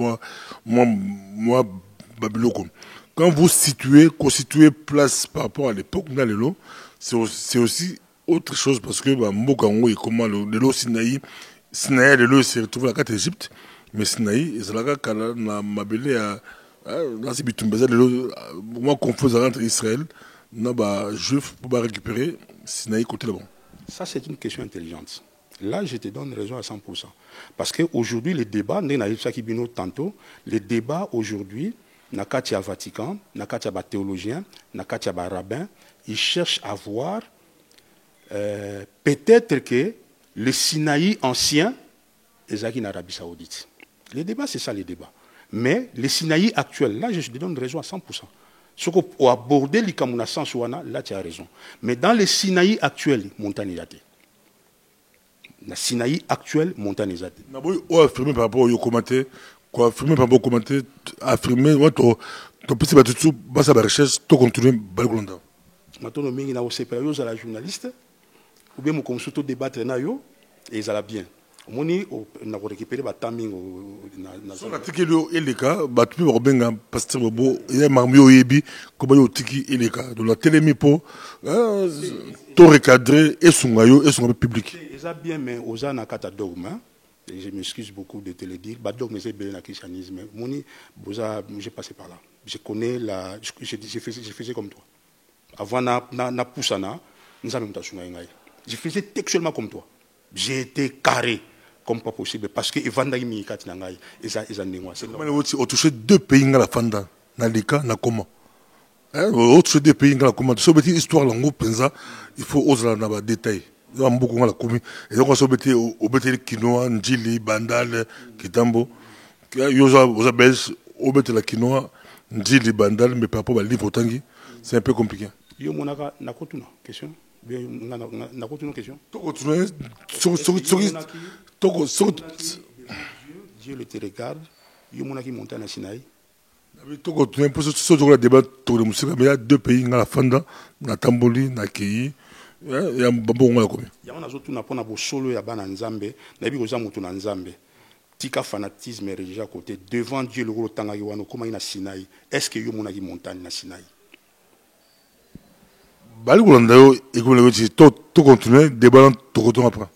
moi babiloko. Quand vous constituez place par rapport à l'époque c'est aussi autre chose parce que Mbokango et comment le lot Sinaï, Sinaï le lot s'est retrouvé à la carte d'Égypte, mais Sinaï, et c'est là que na mabelé à là c'est bitumbaza le lot moi confuse entre Israël, na ba juif pour récupérer Sinaï côté là-bas. Ça c'est une question intelligente. Là, je te donne raison à 100%. Parce qu'aujourd'hui, les débats, tantôt, les débats aujourd'hui, Nakatia Vatican, Nakatia théologien, Nakatia rabbin, ils cherchent à voir peut-être que le Sinaï ancien est en Arabie Saoudite. Les débats, c'est ça les débats. Mais le Sinaï actuel, là, je te donne raison à 100%. Ce qu'on a abordé l'Ikamuna Sansouana, là, tu as raison. Mais dans le Sinaï actuel, montagne yate. Le Sinaï actuel, montagne yate. On a affirmé par rapport au commentaire, quoi affirmé par rapport au commentaire, affirmé, ton petit battu, basa la recherche, tout continuer, balgolanda. Maintenant, on a aussi à la journaliste, ou bien on surtout débattre et ça va bien. On a récupéré le timing. Si on a tiqué le cas, tu peux rebenga pasteur Bobo, il y a marmio yebi, comme il y a tiqué le cas. Donc la télémi pour tout recadrer et son public. Ça bien, mais aux ans à dogme. Je m'excuse beaucoup de te le dire. Dogme c'est bien le christianisme. J'ai passé par là. Je connais la, je faisais comme toi. Avant na poussana, nous avons je faisais textuellement comme toi. J'ai été carré comme pas possible parce que Evanda mi katina ngai eza ndengwa. C'est on touché deux pays dans la fanda, na lika na comment. On touché deux pays dans la comment. So beti histoire lango penza, il faut oser na ba détail. Il y a beaucoup la commis. Et donc on so beti au beti quinoa, njili, bandal, kitambo. Yoza oza belge, au beti la quinoa, njili, bandal, mais par rapport à livre tangi, c'est un peu compliqué. Yo monaka nakotuna question. Bien nakotuna question. Dieu le te regarde. Yo monaki montagne Sinaï. Mais il y a deux pays dans la Fanda, na Tamboli, na Kei, il y a un bon la commune. Il y a un autre na pona bo solo ya bana nzambe, na bi koza mutu na nzambe. Tika fanatisme déjà côté devant Dieu le gros tanga yano comment il na Sinaï. Est-ce que yo monaki montagne na Sinaï? Bali kolanda yo ekola ko ti to continuer débat to retour après.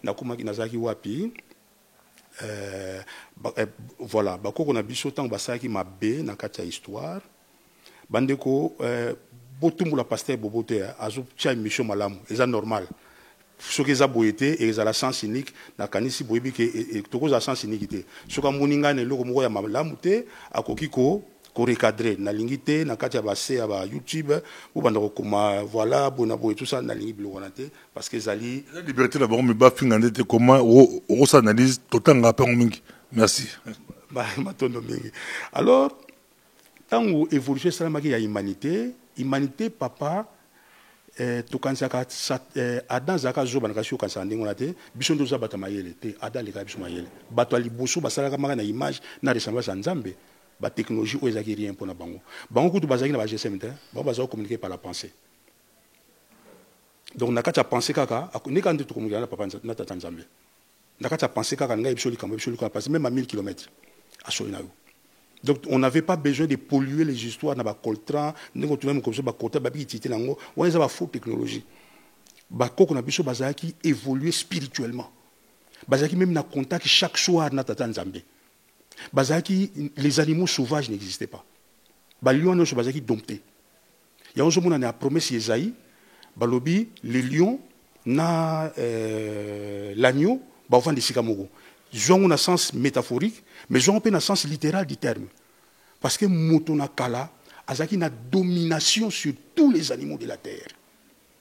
Nakuma ki nazaki wapi voilà bako na biso tant basaki mabe na kati ya histoire bandeko botumbu la pasteur bobote azo tia émission malamu eza normal soki eza boyete et eza la sens unique na kanisi boyebi ke tokoza sens unique te soka moninga ne loko moko ya malamu te akoki ko recadrer na lingité na kati ya base ya ba YouTube ou bandako koma voilà bona boye tout ça na lingi biloko na te parce que zali la liberté là-bas mais ba fingande te comment on s'analyse total ngapa mingi. Merci. Matondo mingi. Alors, tant que évolution salamaki ya humanité papa to kansaka Adam zaka zo banaka sio kansa ndingo na te biso ndo za bata mayele te Adam le ka biso mayele bato aliboso basalaka maka na image na ressemblance à Nzambe ba technologie o ezaki rien pour na bango kutu bazaki na ba GSM te ba bazako communiquer par la pensée. Donc nakati a penser kaka ne kan te communiquer na papa na tata Nzambe. Nakati a penser kaka ngai biso likambo parce même à 1000 km à Soinayo. Donc on n'avait pas besoin de polluer les histoires dans ba coltran, ndeko tu même comme ça ba coltran ba bi tité nango, on les a ba faux technologie. Ba koko na biso bazaki évoluer spirituellement. Bazaki même na contact chaque soir na tata Nzambe. Bazaki les animaux sauvages n'existaient pas. Ba lion no bazaki dompté. Ya onzo mona na promesse Isaïe, balobi les lions na l'agneau ba vendre sikamogo. Ils ont un sens métaphorique, mais ils ont un sens littéral du terme. Parce que Motona Kala, Azaki a domination sur tous les animaux de la terre.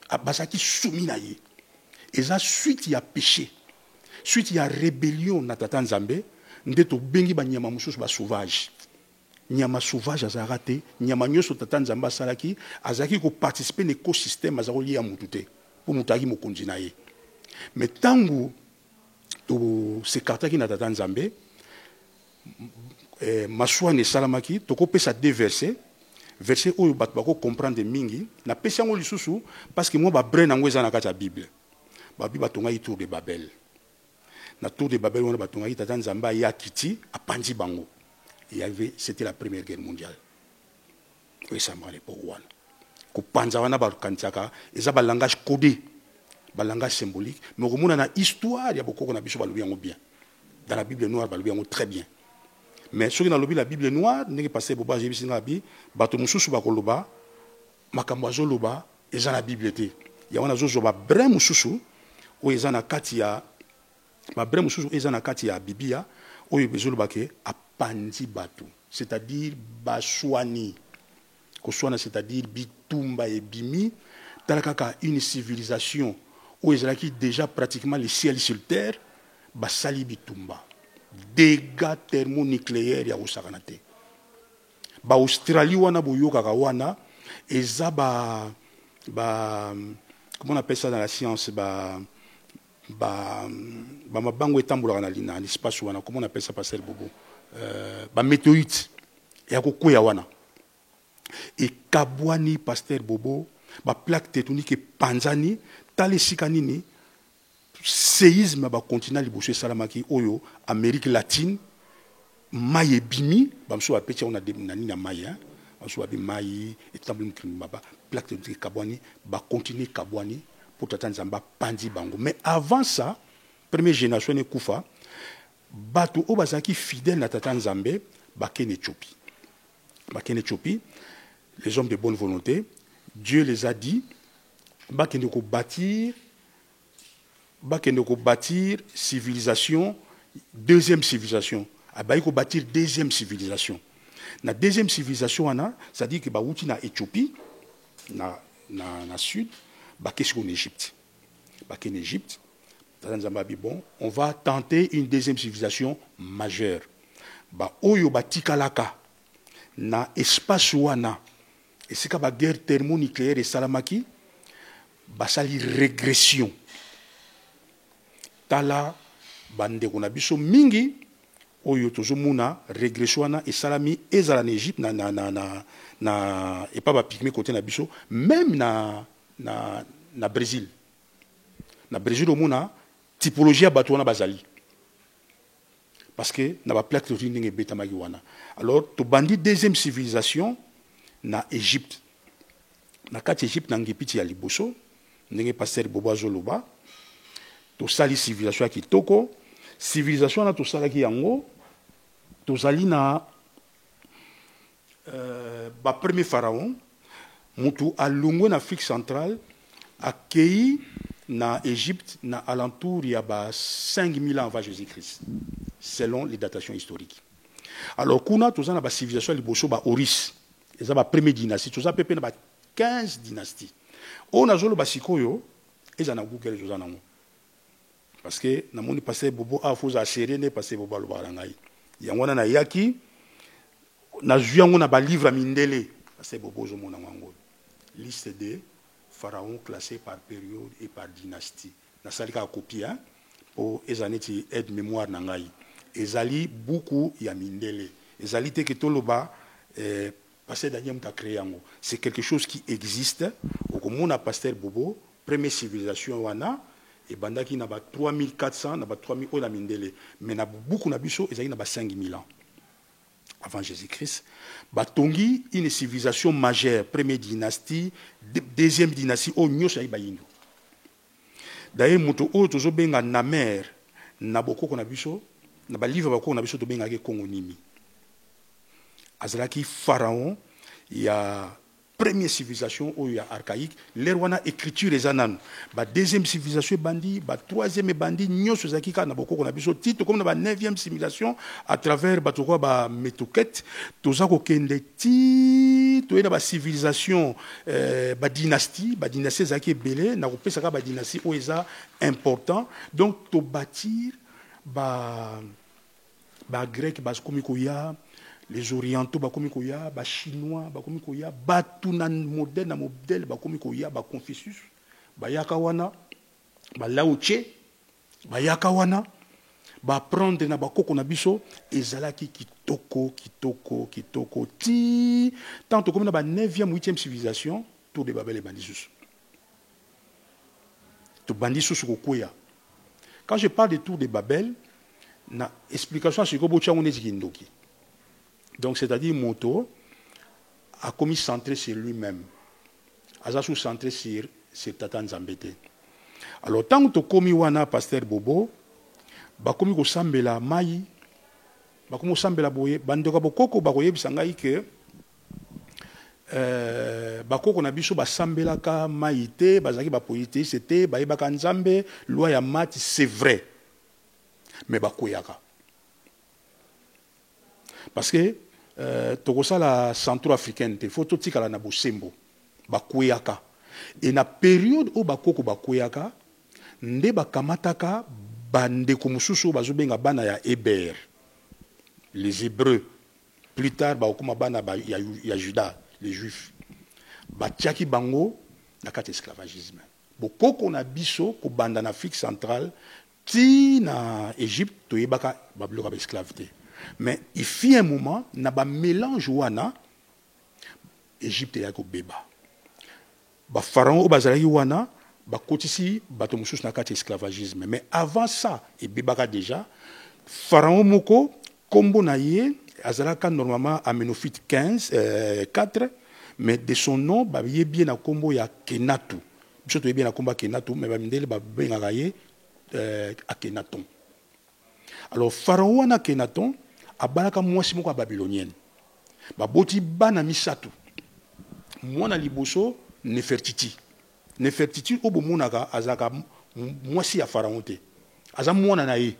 Azaki souminaye. Et ça, suite il y a péché, suite il y a rébellion na tata Nzambe, ndeto bengi ba nyama mususu ba sauvage. Nyama sauvage azarate, nyama nyoso tata Nzambe salaki, azaki ko participer à l'écosystème azako lié à mutute pour mutaki mokonzi na ye. Mais tangu c'est carta qui n'a pas Nzambe maswa ne salamaki toko pesa deux versets oyo bato bako comprendre mingi na pesa ngo lisusu parce que moi ba brain nango eza na kati ya Bible ba Bible batonga tour de Babel na tour de Babel on batonga tata Nzambe ya kiti apandi bango il y avait c'était la première guerre mondiale oui ça m'a pour one ko panza wana ba kantiaka eza ba langage codé ba langage symbolique mais au moins na histoire ya bokoko na biso ba lobi yango bien dans la Bible noire ba lobi yango très bien mais soki na lobi la Bible noire ndenge passer boba j'ai bisinga bi bato mususu ba koloba makambo azoloba eza na Bible te ya wana zozo ba bre mususu o eza na kati ya ba bre mususu eza na kati ya Biblia oyo bezoloba ke apandi bato c'est-à-dire baswani koswana c'est-à-dire bitumba et bimi talakaka une civilisation où ils ont déjà pratiquement le ciel sur terre basali bitumba dégâts thermonucléaires ya osakanate ba Australie wana boyoka wana eza ba comment on appelle ça dans la science mabango etambola na l'espace wana comment on appelle ça passer bobo ba météorite ya kokwea wana et kabwani pasteur bobo ba plaque tectonique panzani tali sikanini séisme ba continent liboso salamaki oyo Amérique latine maye bimi bamso apetia on a nani na maye hein bamso abi maye etambli mkrimbaba plaque tectonique kabwani ba continent kabwani pour tatanzamba pandi bango mais avant ça première génération ne kufa bato o bazaki fidèle na tatanzambe ba ken Éthiopie les hommes de bonne volonté Dieu les a dit ba ken ko bâtir civilisation deuxième civilisation ba ko bâtir deuxième civilisation na deuxième civilisation ana ça dit que ba wuti na Éthiopie na sud ba qu'est-ce qu'en Égypte ba ken Égypte bon, on va tenter une deuxième civilisation majeure. Ba oyo batikalaka na espace wana et c'est ka guerre thermonucléaire et salamaki basali régression. Tala bande kona biso mingi oyo tozomuna régression wana et salami ezala en Égypte na et pas ba pygmée côté na biso même na Brésil. Na Brésil au mona typologie à Batouana Bazali. Parce que na ba plaque tectonique ndenge betamaki wana. Alors to bandi deuxième civilisation na Égypte. Na kati Égypte na ngepiti ya liboso ndenge pasteur Bobo azoloba. To sali civilisation ya kitoko, civilisation na to salaki yango to zali na ba premier pharaon mutu alungwe na Afrique centrale accueilli na Égypte na alentour il y a 5000 ans avant Jésus-Christ selon les datations historiques. Alors kuna tozana ba civilisation liboso ba Oris eza ba première dynastie toza pepe na ba 15 dynasties. On a zolo ba sikoyo eza na Google tozana ngo. Parce que na moni passer bobo a foza serene passer bobo lo barangai. Yango na yaki na zuyango na ba livre mindele passer bobo zo mona ngo. Liste de pharaons classés par période et par dynastie. Na salika copie hein pour ezaneti aide mémoire nangai. Ezali beaucoup ya mindele. Ezali te ke toloba passer Daniel ta créé yango. C'est quelque chose qui existe au komona pasteur Bobo première civilisation wana et bandaki na ba 3400 na ba 3000 o la mindele. Mais na beaucoup na biso ezali na ba 5000 ans avant Jésus-Christ, batongi une civilisation majeure, première dynastie, deuxième dynastie, au nyo saïba yindu. D'ailleurs, moto o tozo benga na mer, na boko kona biso, na ba livre bako kona biso to benga ke Congo nimi. Azalaki pharaon, il y a première civilisation où il y a archaïque, l'erwana écriture les anan, ba deuxième civilisation bandi, ba troisième bandi, nyo sozaki ka na boko kona biso titre comme na ba neuvième civilisation à travers ba toko ba metoket, tozako kende ti to ena ba civilisation ba dynastie zaki belé na ko pesa ka ba dynastie o eza important donc to bâtir ba grec ba komikoya les orientaux bakomi koya ba chinois bakomi koya batuna modèle bakomi koya ba Confucius ba yakawana ba Lao Tse ba yakawana ba prendre na bakoko na biso ezalaki kitoko ti tant comme na ba 9e 8e civilisation tour de Babel et bandisusu to bandisusu kokoya. Quand je parle de tour de Babel na explication sur ko bocha on ezikindoki. Donc, c'est-à-dire, Moto a commis centré sur lui-même. aza sous centré sur Tata Nzambe te. Alors tant que komi wana pasteur Bobo bakomi ko sambela mai bakomi sambela boye bandeko bokoko bakoyebisa ngai ke bakoko na biso basambelaka mai te bazaki bapolite c'était bayebaka Nzambe loi ya mati c'est vrai mais bakoyaka parce que tokosala centro-africaine te faut totikala na bosembo bakoyaka et na période où bakoko bakoyaka nde bakamataka bandeko mosusu bazobenga bana ya Héber les Hébreux plus tard bakoma bana ya Juda les Juifs batiaki bango na kati esclavagisme bokoko na biso ko banda na Afrique centrale ti na Égypte toyebaka babiloko ba esclavité mais il fit un moment na ba mélange wana Égypte ya ko beba ba pharaon o bazalaki wana ba kotisi bato mosusu na kati esclavagisme mais avant ça et bebaka déjà pharaon moko kombo na ye azalaka normalement Amenophyte 4 mais de son nom ba ye bien na kombo ya Kenatu biso to bien na kombo Kenatu mais ba mindele ba bengaka ye Akhenaton. Alors pharaon wana Akhenaton abalaka mwasi moko ya babylonienne baboti bana misato mwana liboso Nefertiti o bomonaka azaka mwasi ya pharaon te aza mwana na ye.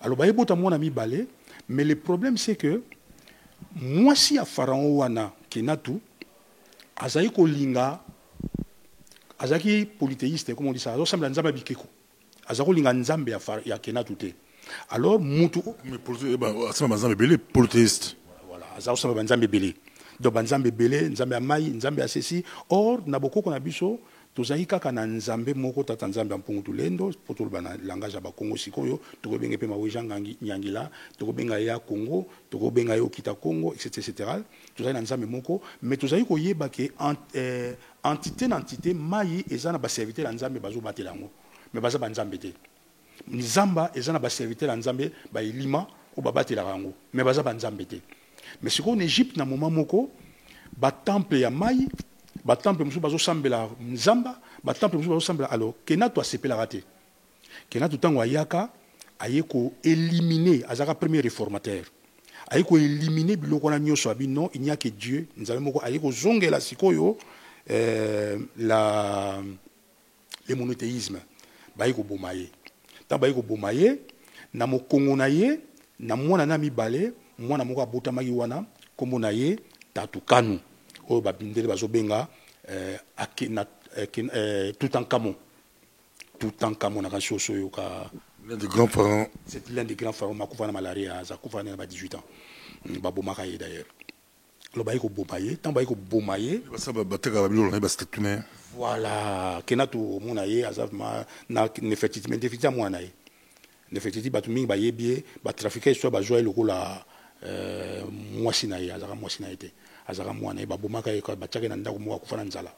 Alors bayebota mwana mibale mais le problème c'est que mwasi ya pharaon wana Kenatu azali kolinga azaki polythéiste comme on dit ça azosambela Nzambe bikeko azako linga Nzambe ya Kenatu te. Alors mutu mais asama Nzambe belé polythéiste voilà azosambela Nzambe belé donc Nzambe belé Nzambe ya mai Nzambe ya sesi or na bokoko na biso tozali kaka na Nzambe moko tata Nzambe ya mpungu tulendo po toloba na langage ya bakongo sikoyo tokobenga mpe maweja nyangila tokobenga ya Congo tokobenga yo kita Congo etc tozali na Nzambe moko mais tozali koyeba ke entité na entité mai eza na baserviteur ya Nzambe bazobatela yango mais baza banzambe te Nzamba eza na baserviteur ya Nzambe baelima o babatelaka yango mais baza banzambe te. Mais sikoyo en Égypte na moment moko batemple ya mai batemple mosusu bazosambela Nzamba batemple mosusu bazosambela alors Kenatu asepelaka te. Kenatu ntango ayaka aye ko éliminer azaka premier réformateur aye ko éliminer biloko wana nyonso abi non il n'y a que Dieu Nzambe moko aye ko zongela sikoyo le monothéisme baye ko bomaye ntango baye ko bomaye na mokongo na ye na mwana na mibale mwana moko abotamaki wana kombo na ye Tatukanu oyo babindele bazobenga Toutankhamon na kanso soyo ka l'un des grands pharaons. C'est l'un des grands pharaons makufa na malaria azakufa na 18 ans babomaka ye d'ailleurs lo baye ko bomaye tant baye ko bomaye basa bateka babilo na statue voilà Kenatu mona ye azavma na Nefertiti mais Nefertiti mwana ye Nefertiti batu mingi bayebie ba trafiquer soit ba joie lokola mwasi na ye azaka mwasi na ye te azaka mwana ye babomaka ye batiaki na ndako moko akufa na nzala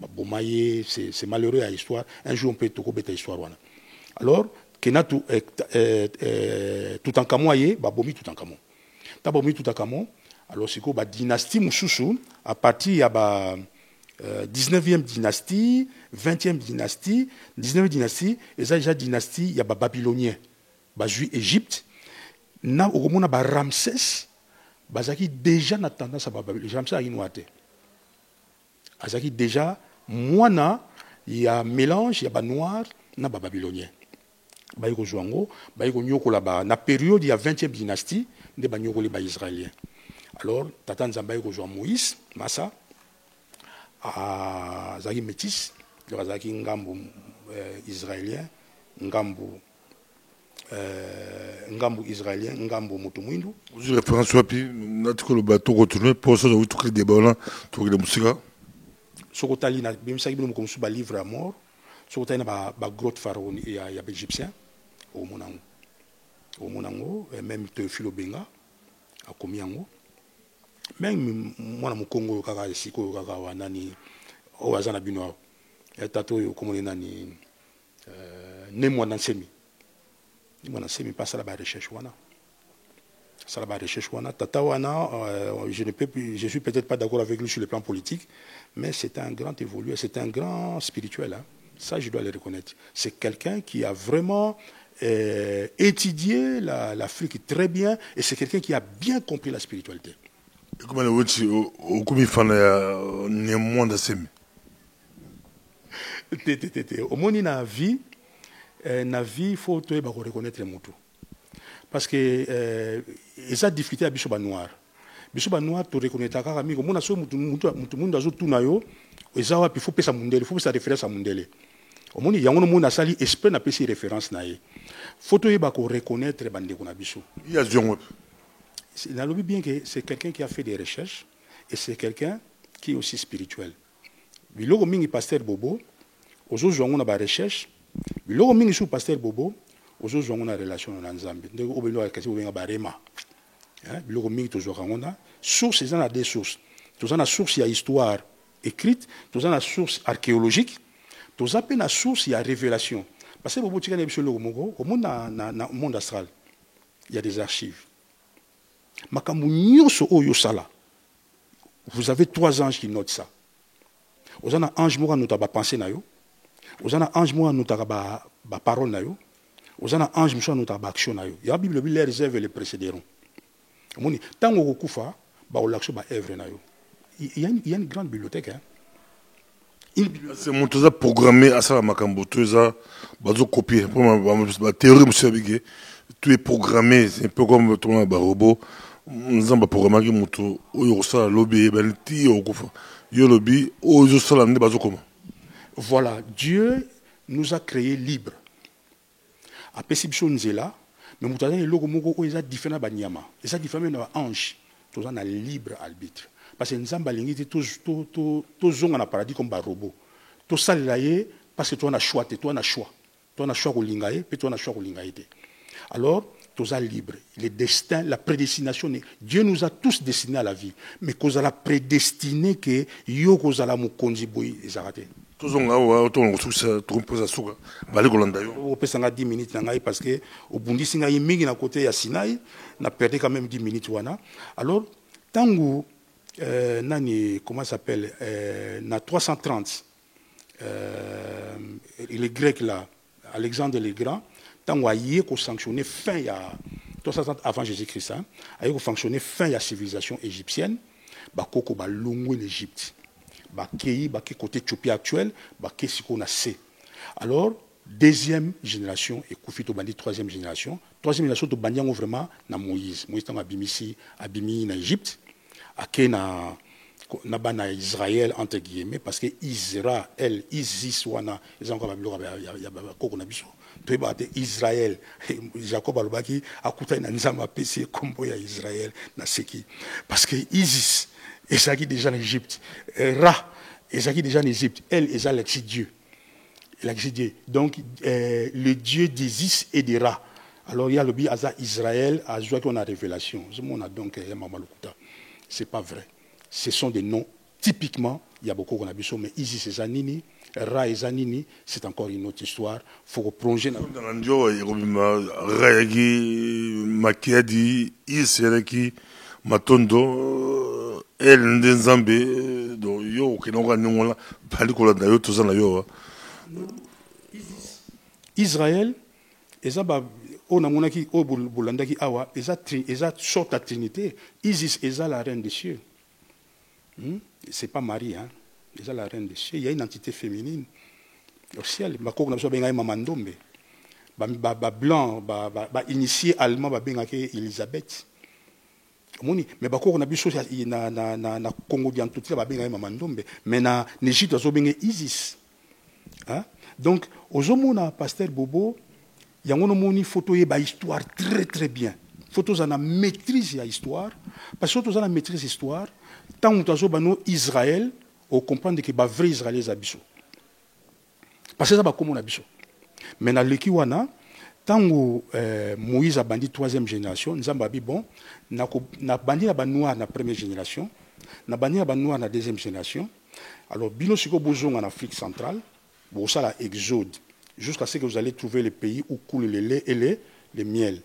baboma ye c'est malheureux à histoire un jour on peut tokobeta histoire wana alors Kenatu Toutankhamon ye babomi Toutankhamon ta babomi Toutankhamon alors siko ba dynastie mususu à partir ya ba 19e dynastie 20e dynastie 19e dynastie eza déjà dynastie ya ba babylonien ba jui Égypte na okomona ba Ramsès bazaki déjà na tendance à babylonien Ramsès a inouate azaki déjà mwana ya mélange ya ba noir na ba babylonien ba yiko zwango ba yiko nyokola ba na période ya 20e dynastie nde ba nyokoli ba israélien. Alors tata Nzambe yiko zwa Moïse Massa azaki métis donc azaki ngambo israélien ngambo israélien ngambo moto mwindu vous référence wapi natiko le bateau retourner pour ça vous tout débat là tout le musika sokotali na bimisaki bino comme ba livre à mort sokotali na ba grotte pharaon ya égyptien au monango même Théophile Obenga a komi yango même mwana mokongo kaka siko kaka wanani o azana bino tato yo komone nani ne mwana nsemi pas ça la recherche wana ça la recherche wana tata wana je suis peut-être pas d'accord avec lui sur le plan politique, mais c'est un grand évolué, c'est un grand spirituel, hein. Ça je dois le reconnaître. C'est quelqu'un qui a vraiment étudié l'Afrique très bien, et c'est quelqu'un qui a bien compris la spiritualité. Comment au combien fan ne monde semi au monde na vie il faut te reconnaître les motos. Parce que ils ont difficulté à Bishoba Noir. Bishoba Noir, tu reconnais ta cara, amigo. Mon asso, mundo azo tout nayo. Ils ont il faut payer sa mundele, il faut sa référence à mundele. Au monde, il y a un monde à sali, espère n'a pas ses références naé. Faut te reconnaître les bandes qu'on a Bisho. Il y a Zion. Il a bien que c'est quelqu'un qui a fait des recherches et c'est quelqu'un qui est aussi spirituel. Bilogo mingi pasteur Bobo, aujourd'hui on a des recherches. Bilogo mingi sous pasteur Bobo. Aujourd'hui, on a une relation dans Nzambe. On a quasi un barema. Bilogo mingi toujours on a sources, ils en a des sources. Tous en a source il y a histoire écrite, tous en a source archéologique, tous en a source il y a révélation. Parce que Bobo tika nebisho logo moko, au monde astral, il y a des archives. Makambu nyoso oyo sala. Vous avez 3 anges qui notent ça. Vous en a ange moko nota ba pensée na yo. Vous en a ange moko nota ba parole na yo. Vous en a ange moko nota ba action na yo. La Bible les réserve les précéderont. Moni tango kokufa ba olaction ba œuvre na yo. Il y a une grande bibliothèque, hein. C'est mon toza programmé à ça la makambo toza bazo copier pour ma théorie monsieur Bigé. Tout est programmé, c'est un peu comme ton robot. Nous avons programmé moto oyo ça lobby ben ti okufa. Yo lobby oyo ça la bazo comment. Voilà, Dieu nous a créés libres. A perception nzela, mais mutazana loko moko oyo za différent ba nyama. Et ça différent na ange. Tous en a libre arbitre. Parce que nzamba lingi to zonga na paradis comme ba robot. To saliraye parce que toi on a choix, toi on a choix. Toi on a choix ko lingaye, puis toi on a choix ko lingaye. Alors, tous sommes libres. Le destin, la prédestination, Dieu nous a tous destinés à la vie. Mais qu'on a la prédestiné que yo qu'on a la mukonzi boy et zaraté. Tous on a autant tout ça, tout pose à souka. Bali kolanda yo. On peut s'en 10 minutes nangai parce que au bundi singa yimingi na côté ya Sinaï, n'a perdu quand même 10 minutes wana. Alors, tangu nani comment ça s'appelle na 330 les Grecs là, Alexandre le Grand. Tant qu'il a sanctionné fin ya 360 avant Jésus-Christ, il a sanctionné fin ya civilisation égyptienne, bah koko ba longwe l'Égypte, bah kei bah côté Éthiopie actuelle, bah qu'est-ce qu'on a c'est. Alors deuxième génération et Koufito bandi troisième génération to bandi vraiment na Moïse tant abimi na Égypte, ake na bana Israël entre guillemets parce que Israël Isis wana ils ont encore ya koko na biso. Israël, Jacob Alobaki a coûté un nzamba PC comme ya Israël na seki parce que Isis ezaki déjà en Égypte, Ra ezaki déjà en Égypte, elle ezalaki Dieu. Donc le Dieu d'Isis et de Ra. Alors il y a le bi aza Israël a joué qu'on a révélation. Ce monde a donc c'est pas vrai. Ce sont des noms typiquement il y a beaucoup qu'on a besoin mais Isis ezanini Ra et Zanini, c'est encore une autre histoire. Il faut plonger dans Rayagi, Makiadi, Isereki, Matondo, El Ndenzambe, donc yo, qui n'ont pas de palikola d'ailleurs, tout ça d'ailleurs. Israël, on a monaki, au Boulandaki Awa, eza sorte à Trinité. Isis, eza la reine des cieux. C'est pas Marie, hein. Déjà la reine des cieux, il y a une entité féminine au ciel. Ma cour n'a pas besoin de Mamandombe. Blanc, initié allemand, Elisabeth. Mais ma cour n'a pas besoin de Congo d'Antoute, Mamandombe. Mais en Égypte, il y a besoin Isis. Donc, au moment pasteur Bobo, il y a une photo et une histoire très très bien. Photos en a maîtrise l'histoire. Parce que photos en a maîtrise l'histoire. Tant que nous avons Israël, on comprend que les vrais Israéliens sont abissés. Parce que ça va comme on abissé. Mais dans le Kiwana, tant que Moïse a bandit troisième génération, nous avons dit bon, na bandit la noir na première génération, na bandit la noir na deuxième génération. Alors, bino siko bozong en Afrique centrale, bon ça la exode, jusqu'à ce que vous allez trouver le pays où coule le lait et le miel.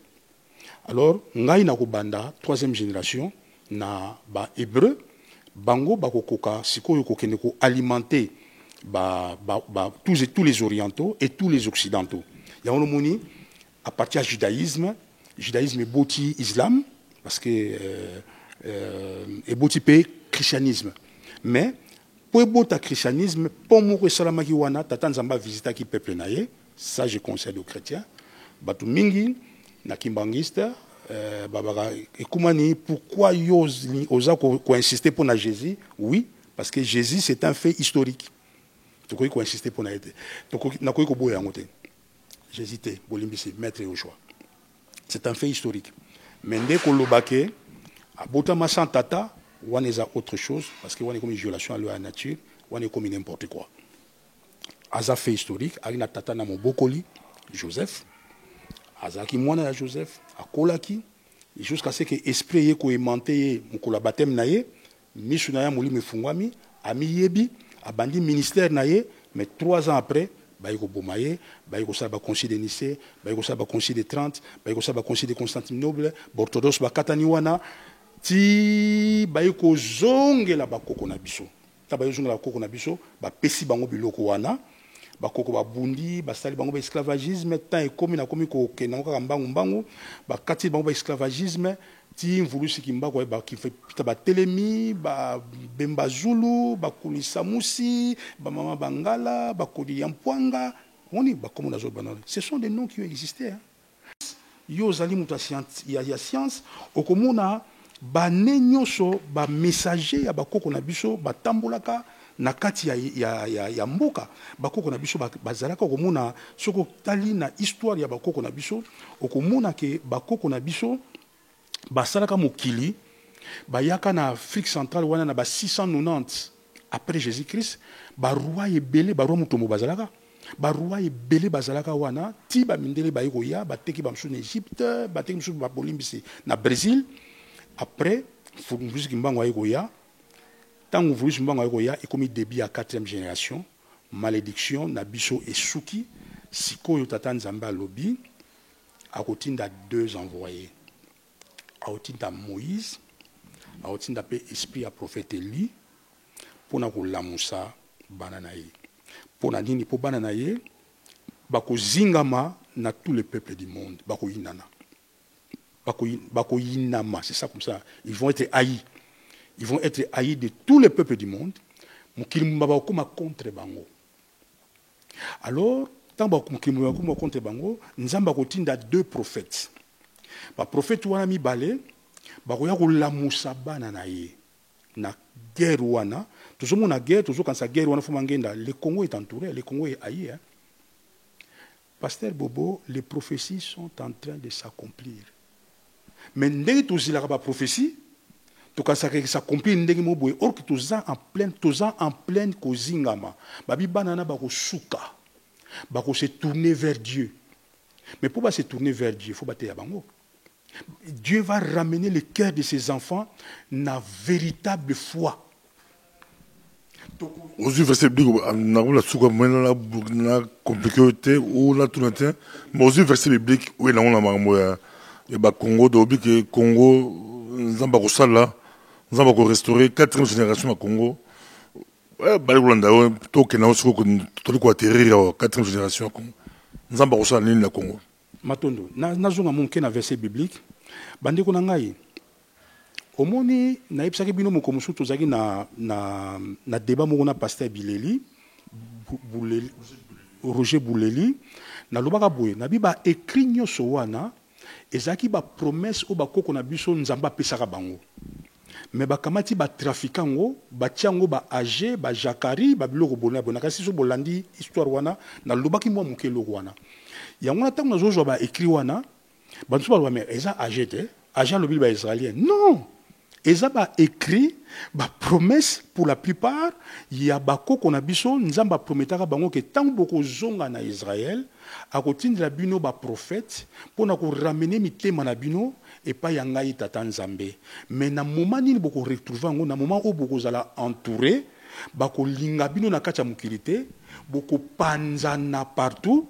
Alors, ngai na kobanda, troisième génération, na ba hébreu, bango bakokoka, sikoyo kokende ko alimenter tous les orientaux et tous les occidentaux. Il y a un moni à partir du judaïsme est boti islam, parce que est boti pe christianisme. Mais pour bota christianisme, pour moi salamaki wana tata nzamba visita ki peuple naye, ça je conseille aux chrétiens. Batu mingi na kimbangiste et pourquoi osa ko insister pour na Jésus? Oui, parce que Jésus c'est un fait historique. Tu crois qu'on insister pour na été. Donc na ko boya ngote. Jésus te bolimbisi maître au choix. C'est un fait historique. Mais dès qu'on l'obake abota masan tata, on est autre chose parce que on est comme une violation à la nature, on est comme n'importe quoi. Aza fait historique, alina tata na mobokoli Joseph. Azaki mwana ya Joseph akolaki jusqu'à ce que esprit ye ko aimanté mukola baptême na ye misu na ya muli mefungwami ami yebi abandi ministère na ye mais 3 ans après bayiko bomaye bayiko sa ba concile de Nicée bayiko sa ba concile de 30 bayiko sa ba concile de Constantinople orthodoxe ba katani wana ti bayiko zongela bakoko na biso ta bayiko zongela bakoko na biso ba pesi bango biloko wana bakoko babundi basali bango ba esclavagisme tant ekomi na komi ko kenanga kaka mbangu bakati bango ba esclavagisme ti mvulusi kimbako ba kifita ba telemi ba bemba zulu ba kulisa musi ba mama bangala ba kodi yampwanga oni ba komo nazo banana. Ce sont des noms qui ont existé hein. Yo zali muta science ya science okomona ba nenyoso ba messager ya bakoko na biso batambolaka na kati ya mboka bakoko na biso bazalaka okomona soko tali na histoire ya bakoko na biso okomona ke bakoko na biso basalaka mokili bayaka na Afrique centrale wana na ba 690 après Jésus-Christ ba roi ebele ba roi mutombo bazalaka ba roi ebele bazalaka wana ti ba mindele ba yoya bateki ba msu na Égypte bateki msu ba bolimbisi na Brésil après musique mbango yoya. Tant que vous voulez, il comme début à 4e génération, malédiction, nabiso et souki, siko yotatan zamba lobby, à routine 2 envoyés. À routine Moïse, à routine esprit à prophète Eli, pour na ko lamusa bananaye. Pour na dini pour bananaye, bako zingama na tous les peuples du monde, bako inana. Bako inama, c'est ça comme ça. Ils vont être haïs. Ils vont être haïs de tous les peuples du monde. Contre bango. Alors, tant que contre bango, nous avons 2 prophètes. Le prophète wana balé, bakoya ko lamusa bana na ye. Na guerre wana, toujours na guerre, toujours quand sa guerre wana fo mangenda, le Congo est entouré, le Congo est haï hein. Pasteur Bobo, les prophéties sont en train de s'accomplir. Mais ndenge tozilaka ba prophétie to ka s'accomplir ndenge mo boye or que toza en pleine kozingama babi banana ba ko suka ba ko se tourner vers Dieu. Mais pour pas se tourner vers Dieu, il faut battre ya bango. Dieu va ramener le cœur de ses enfants na véritable foi. Aussi verset biblique na la suka mena na compliqué ou la tunate mais aussi verset biblique où na on makambo ya ba Congo dobi que Congo nzamba ko sala nzamba ko restaurer 4e génération à Congo ba landa to ke na osuko to ko atterrir 4e génération à Congo nzamba ko sala ni na Congo matondo na zonga monke na verset biblique bandi ko na ngai omoni na ipsaki bino moko musu tozaki na débat moko na pasteur Bileli Roger Bouleli na lobaka boye na biba écrit nyoso wana ezaki ba promesse o bakoko na biso nzamba pesaka bango mais bakamati ba trafikango ba tiango ba age ba Jakari ba biloko bona bona kasi so bolandi histoire wana na lobaki mwa mokelo wana yango na tango zozo ba écrit wana bantu ba mais eza age te age lobi ba israélien non eza ba écrit ba promesse pour la plupart ya bakoko na biso nzamba prometaka bango ke tango boko zonga na Israël akotindela bino ba prophète pona ko ramener mitema na bino et pas yangai tata nzambe mais na moment nini boko retrouver ngo na moment où boko zala entouré bako linga bino na kacha mukili te boko panzana partout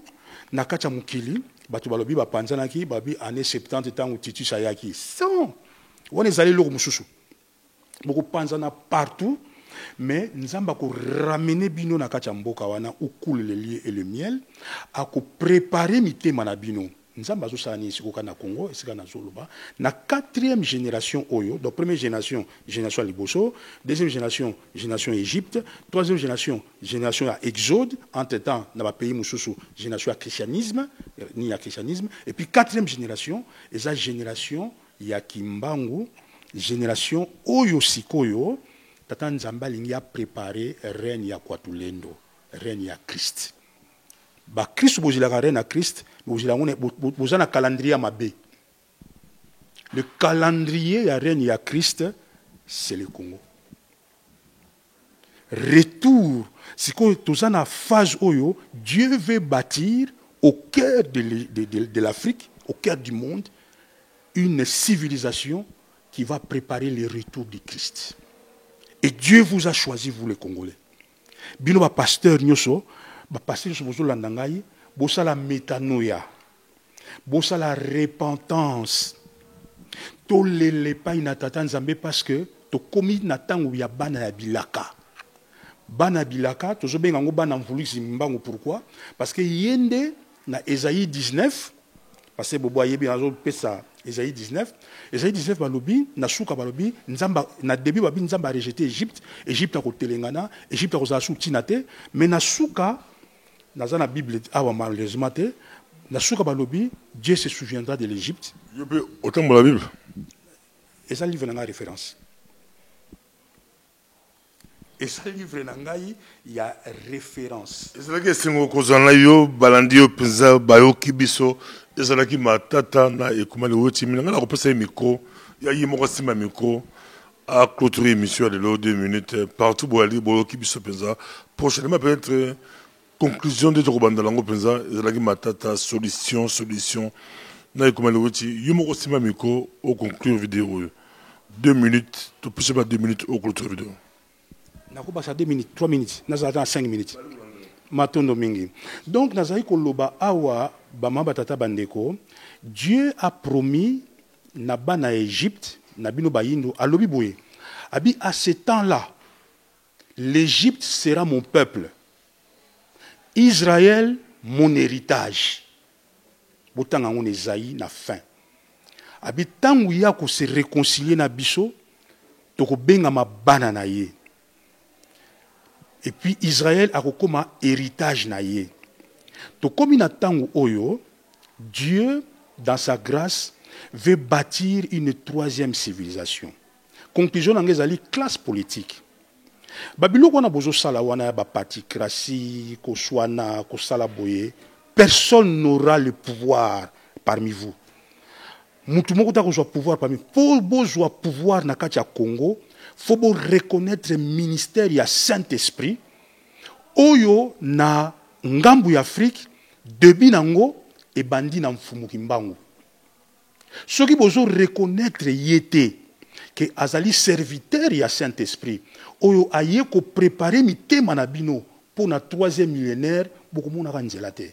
na kacha mukili bato balobi bapanzanaki babi année 70 tango Titus ayaki sans on est allé loko mususu beaucoup panzana partout mais nzamba ko ramener bino na kati ya mboka wana ukule le lait et le miel a ko préparer mitema na bino nzamba zo sani isikoka na Congo esika na zoloba na quatrième génération oyo donc première génération liboso, deuxième génération Égypte, troisième génération à Exode, entre-temps dans le pays mususu génération à christianisme et puis quatrième génération eza génération ya Kimbangu génération oyo sikoyo tata nzamba lingi a préparé règne ya Kwatulendo règne ya Christ ba Christ bozilaka reine à Christ bozana calendrier mabé le calendrier ya reine ya Christ c'est le Congo retour c'est que tozana phase oyo Dieu veut bâtir au cœur de l'Afrique au cœur du monde une civilisation qui va préparer le retour du Christ et Dieu vous a choisi vous les Congolais bino ba pasteur nyoso pasteur sur landangai bossa la métanoïa bossa la repentance to lele pa inatata nzambe parce que to komi na tango ya bana ya bilaka to zo benga ngo bana mvulisi mbango pourquoi parce que yende na Ésaïe 19 parce que bobo yebi azo pesa Ésaïe 19 balobi na suka balobi nzamba na début babi nzamba a rejeté Égypte a ko telengana Égypte a ko za soutinate mais na suka dans la Bible, malheureusement, Dieu se souviendra de l'Égypte. Autant de la Bible. Et ça livre une référence. Et ça livre il y a référence. Et c'est là que c'est un balandio penza bayo kibiso et c'est là qui m'a tata na et comment le woti mina na repasser micro il y a yimo sima micro à clôturer l'émission de l'eau 2 minutes partout boali bolo kibiso penza prochainement peut-être conclusion de Tokobanda Lango Penza, et matata solution. Na ekomale woti yumo osima miko au conclure vidéo 2 minutes, to plus pas 2 minutes au clôture vidéo. Na ko basa 2 minutes, 3 minutes, na za 5 minutes. Matondo mingi. Donc nazai ko loba awa bama batata bandeko, Dieu a promis na bana Égypte, na bino bayindo alobi boye. Abi à ce temps-là, l'Égypte sera mon peuple. Israël, mon héritage. Botanga on Esaïe na fin. Abi tangu ya ko se réconcilier na biso, to ko benga ma bana na ye. Et puis Israël a ko koma héritage na ye. To komi na tangu oyo, Dieu dans sa grâce veut bâtir une troisième civilisation. Conclusion ngezali classe politique. Babiloko na bozo sala wana ya bapaticratie ko swana ko sala boye personne n'aura le pouvoir parmi vous mutu moko ta ko zo pouvoir parmi pour bozo pouvoir na kati ya Congo faut bo reconnaître ministère ya Saint-Esprit oyo na ngambu ya Afrique debi nango e bandi na mfumu kimbangu soki bozo reconnaître yete que azali serviteur ya Saint-Esprit oyo aye ko préparer mitema na bino pour na 3e millénaire beaucoup mona kanzela te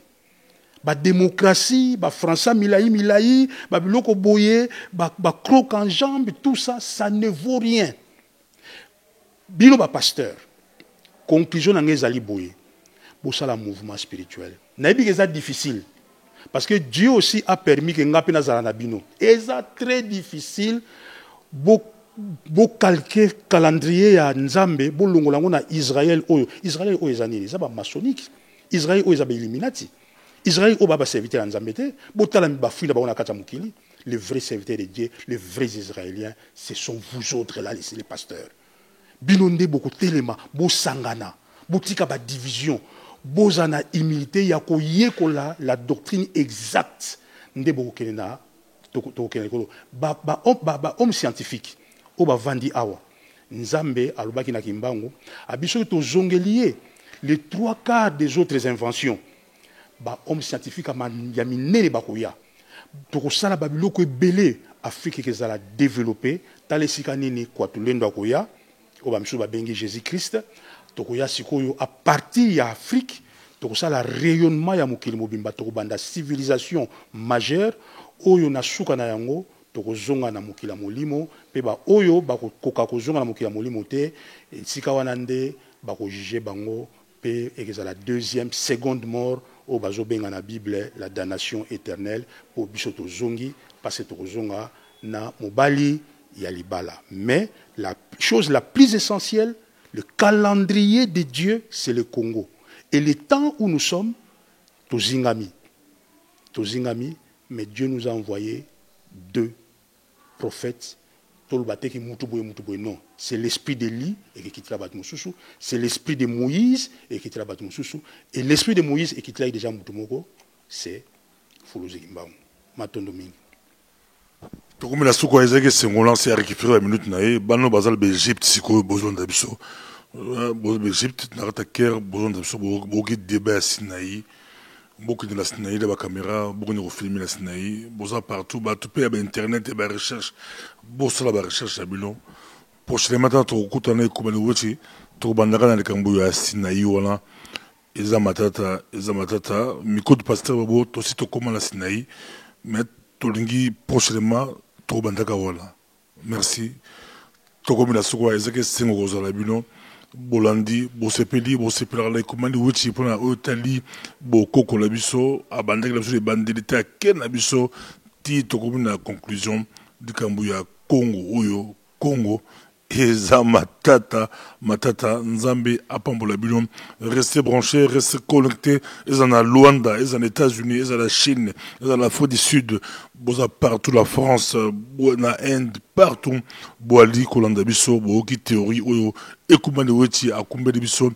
ba démocratie ba français milai ba biloko boye ba croc en jambe tout ça ne vaut rien bino ba pasteur conclusion na ngezali boye bo sala mouvement spirituel na yebi que ça difficile parce que Dieu aussi a permis que ngapi na zala na bino et ça très difficile bo calquer calendrier ya Nzambe bo longola ngo na Israël oyo ezanini ça ba maçonnique Israël oyo ba Illuminati Israël oyo ba serviteur ya Nzambe te bo tala ba fuina ba ona kata mukili les vrais serviteurs de Dieu les vrais Israéliens ce sont vous autres là les pasteurs binonde boko telema bo sangana bo tika ba division bo zana humilité ya ko yekola la doctrine exacte nde boko kelena to keleko ba homme scientifique oba vandi awa Nzambe alobaki na Kimbangu abiso to zongelier les 3/4 des autres inventions ba homme scientifique ya minene bakoya to ko sala babiloko ebele Afrique ke zala développer talesika nini Kwatulendo akoya oba msu ba bengi Jésus Christ to koya sikoyo à partir ya Afrique tokosala rayonnement ya mokili mobimba tokobanda civilisation majeure oyo na suka na yango tokozonga na mokili molimo pe ba oyo bakokoka kozonga na mokili molimo te sika wana nde bakojuge bango pe ekezala deuxième seconde mort au bazo benga na Bible la damnation éternelle pour biso tozongi parce que tokozonga na mobali ya libala. Mais la chose la plus essentielle, le calendrier de Dieu, c'est le Congo. Et le temps où nous sommes, tozingami, mais Dieu nous a envoyé 2 prophètes. Non, c'est l'esprit d'Élie et qui quitte la bâtiment sous. C'est l'esprit de Moïse et qui quitte la bâtiment sous. Et l'esprit de Moïse et qui quitte déjà Moutumoko, c'est Folozekimbaum. Matondo mingi. Comme la souko ezeke sengolan c'est récupérer la minute nae bano bazal Égypte siko besoin d'abiso Égypte narata ker besoin d'abiso boki débat Sinaï beaucoup de la Sinaï la caméra beaucoup de filmer la Sinaï boza partout ba tout pe ba internet et ba recherche bossa la recherche abilo prochainement to kutana ko bani woti to bandaka na likambo ya Sinaï wala eza matata miko de pasteur babo to sito comment la Sinaï mais tolingi prochainement to bandaka wala merci to comme la souko ezeke sengo kozala bino bolandi bosepeli la komandi wuti pona otali bokoko la biso abandaki la biso de bandelite ken na biso ti to comme na conclusion du kambu ya Congo eza matata nzambe apambola bino restez branchés restez connectés eza na Luanda eza na États-Unis eza na Chine eza na Afrique du Sud boza partout la France na Inde partout boali kolanda biso boki théorie oyo ekumani weti akumbeli biso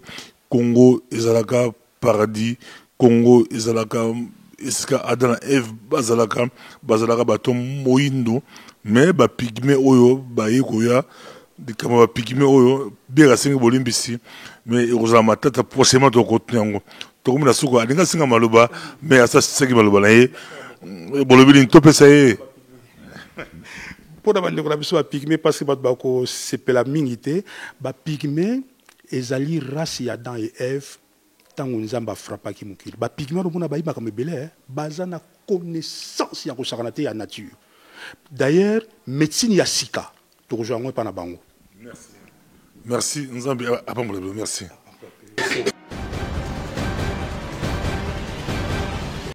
Congo ezalaka paradis Congo ezalaka eska Adam et Eve bazalaka bato moyindo mais ba pygmée oyo ba yekoya de kama ba pygmée oyo bera singa bolimbisi mais ekozala matata prochainement to kontenango to komina suko alinga singa maloba mais asa seki maloba na ye bolobili ntopesa ye pour d'abord la biso ba pygmée parce que bato bako sepela mingité ba pygmée ezali race ya Adam et Ève tango nzamba frappaki mokili ba pygmée romona ba ibaka mebele baza na connaissance ya kosakana te ya nature. D'ailleurs médecine ya sika to rejoindre pa na bango. Merci nzambe apambola merci.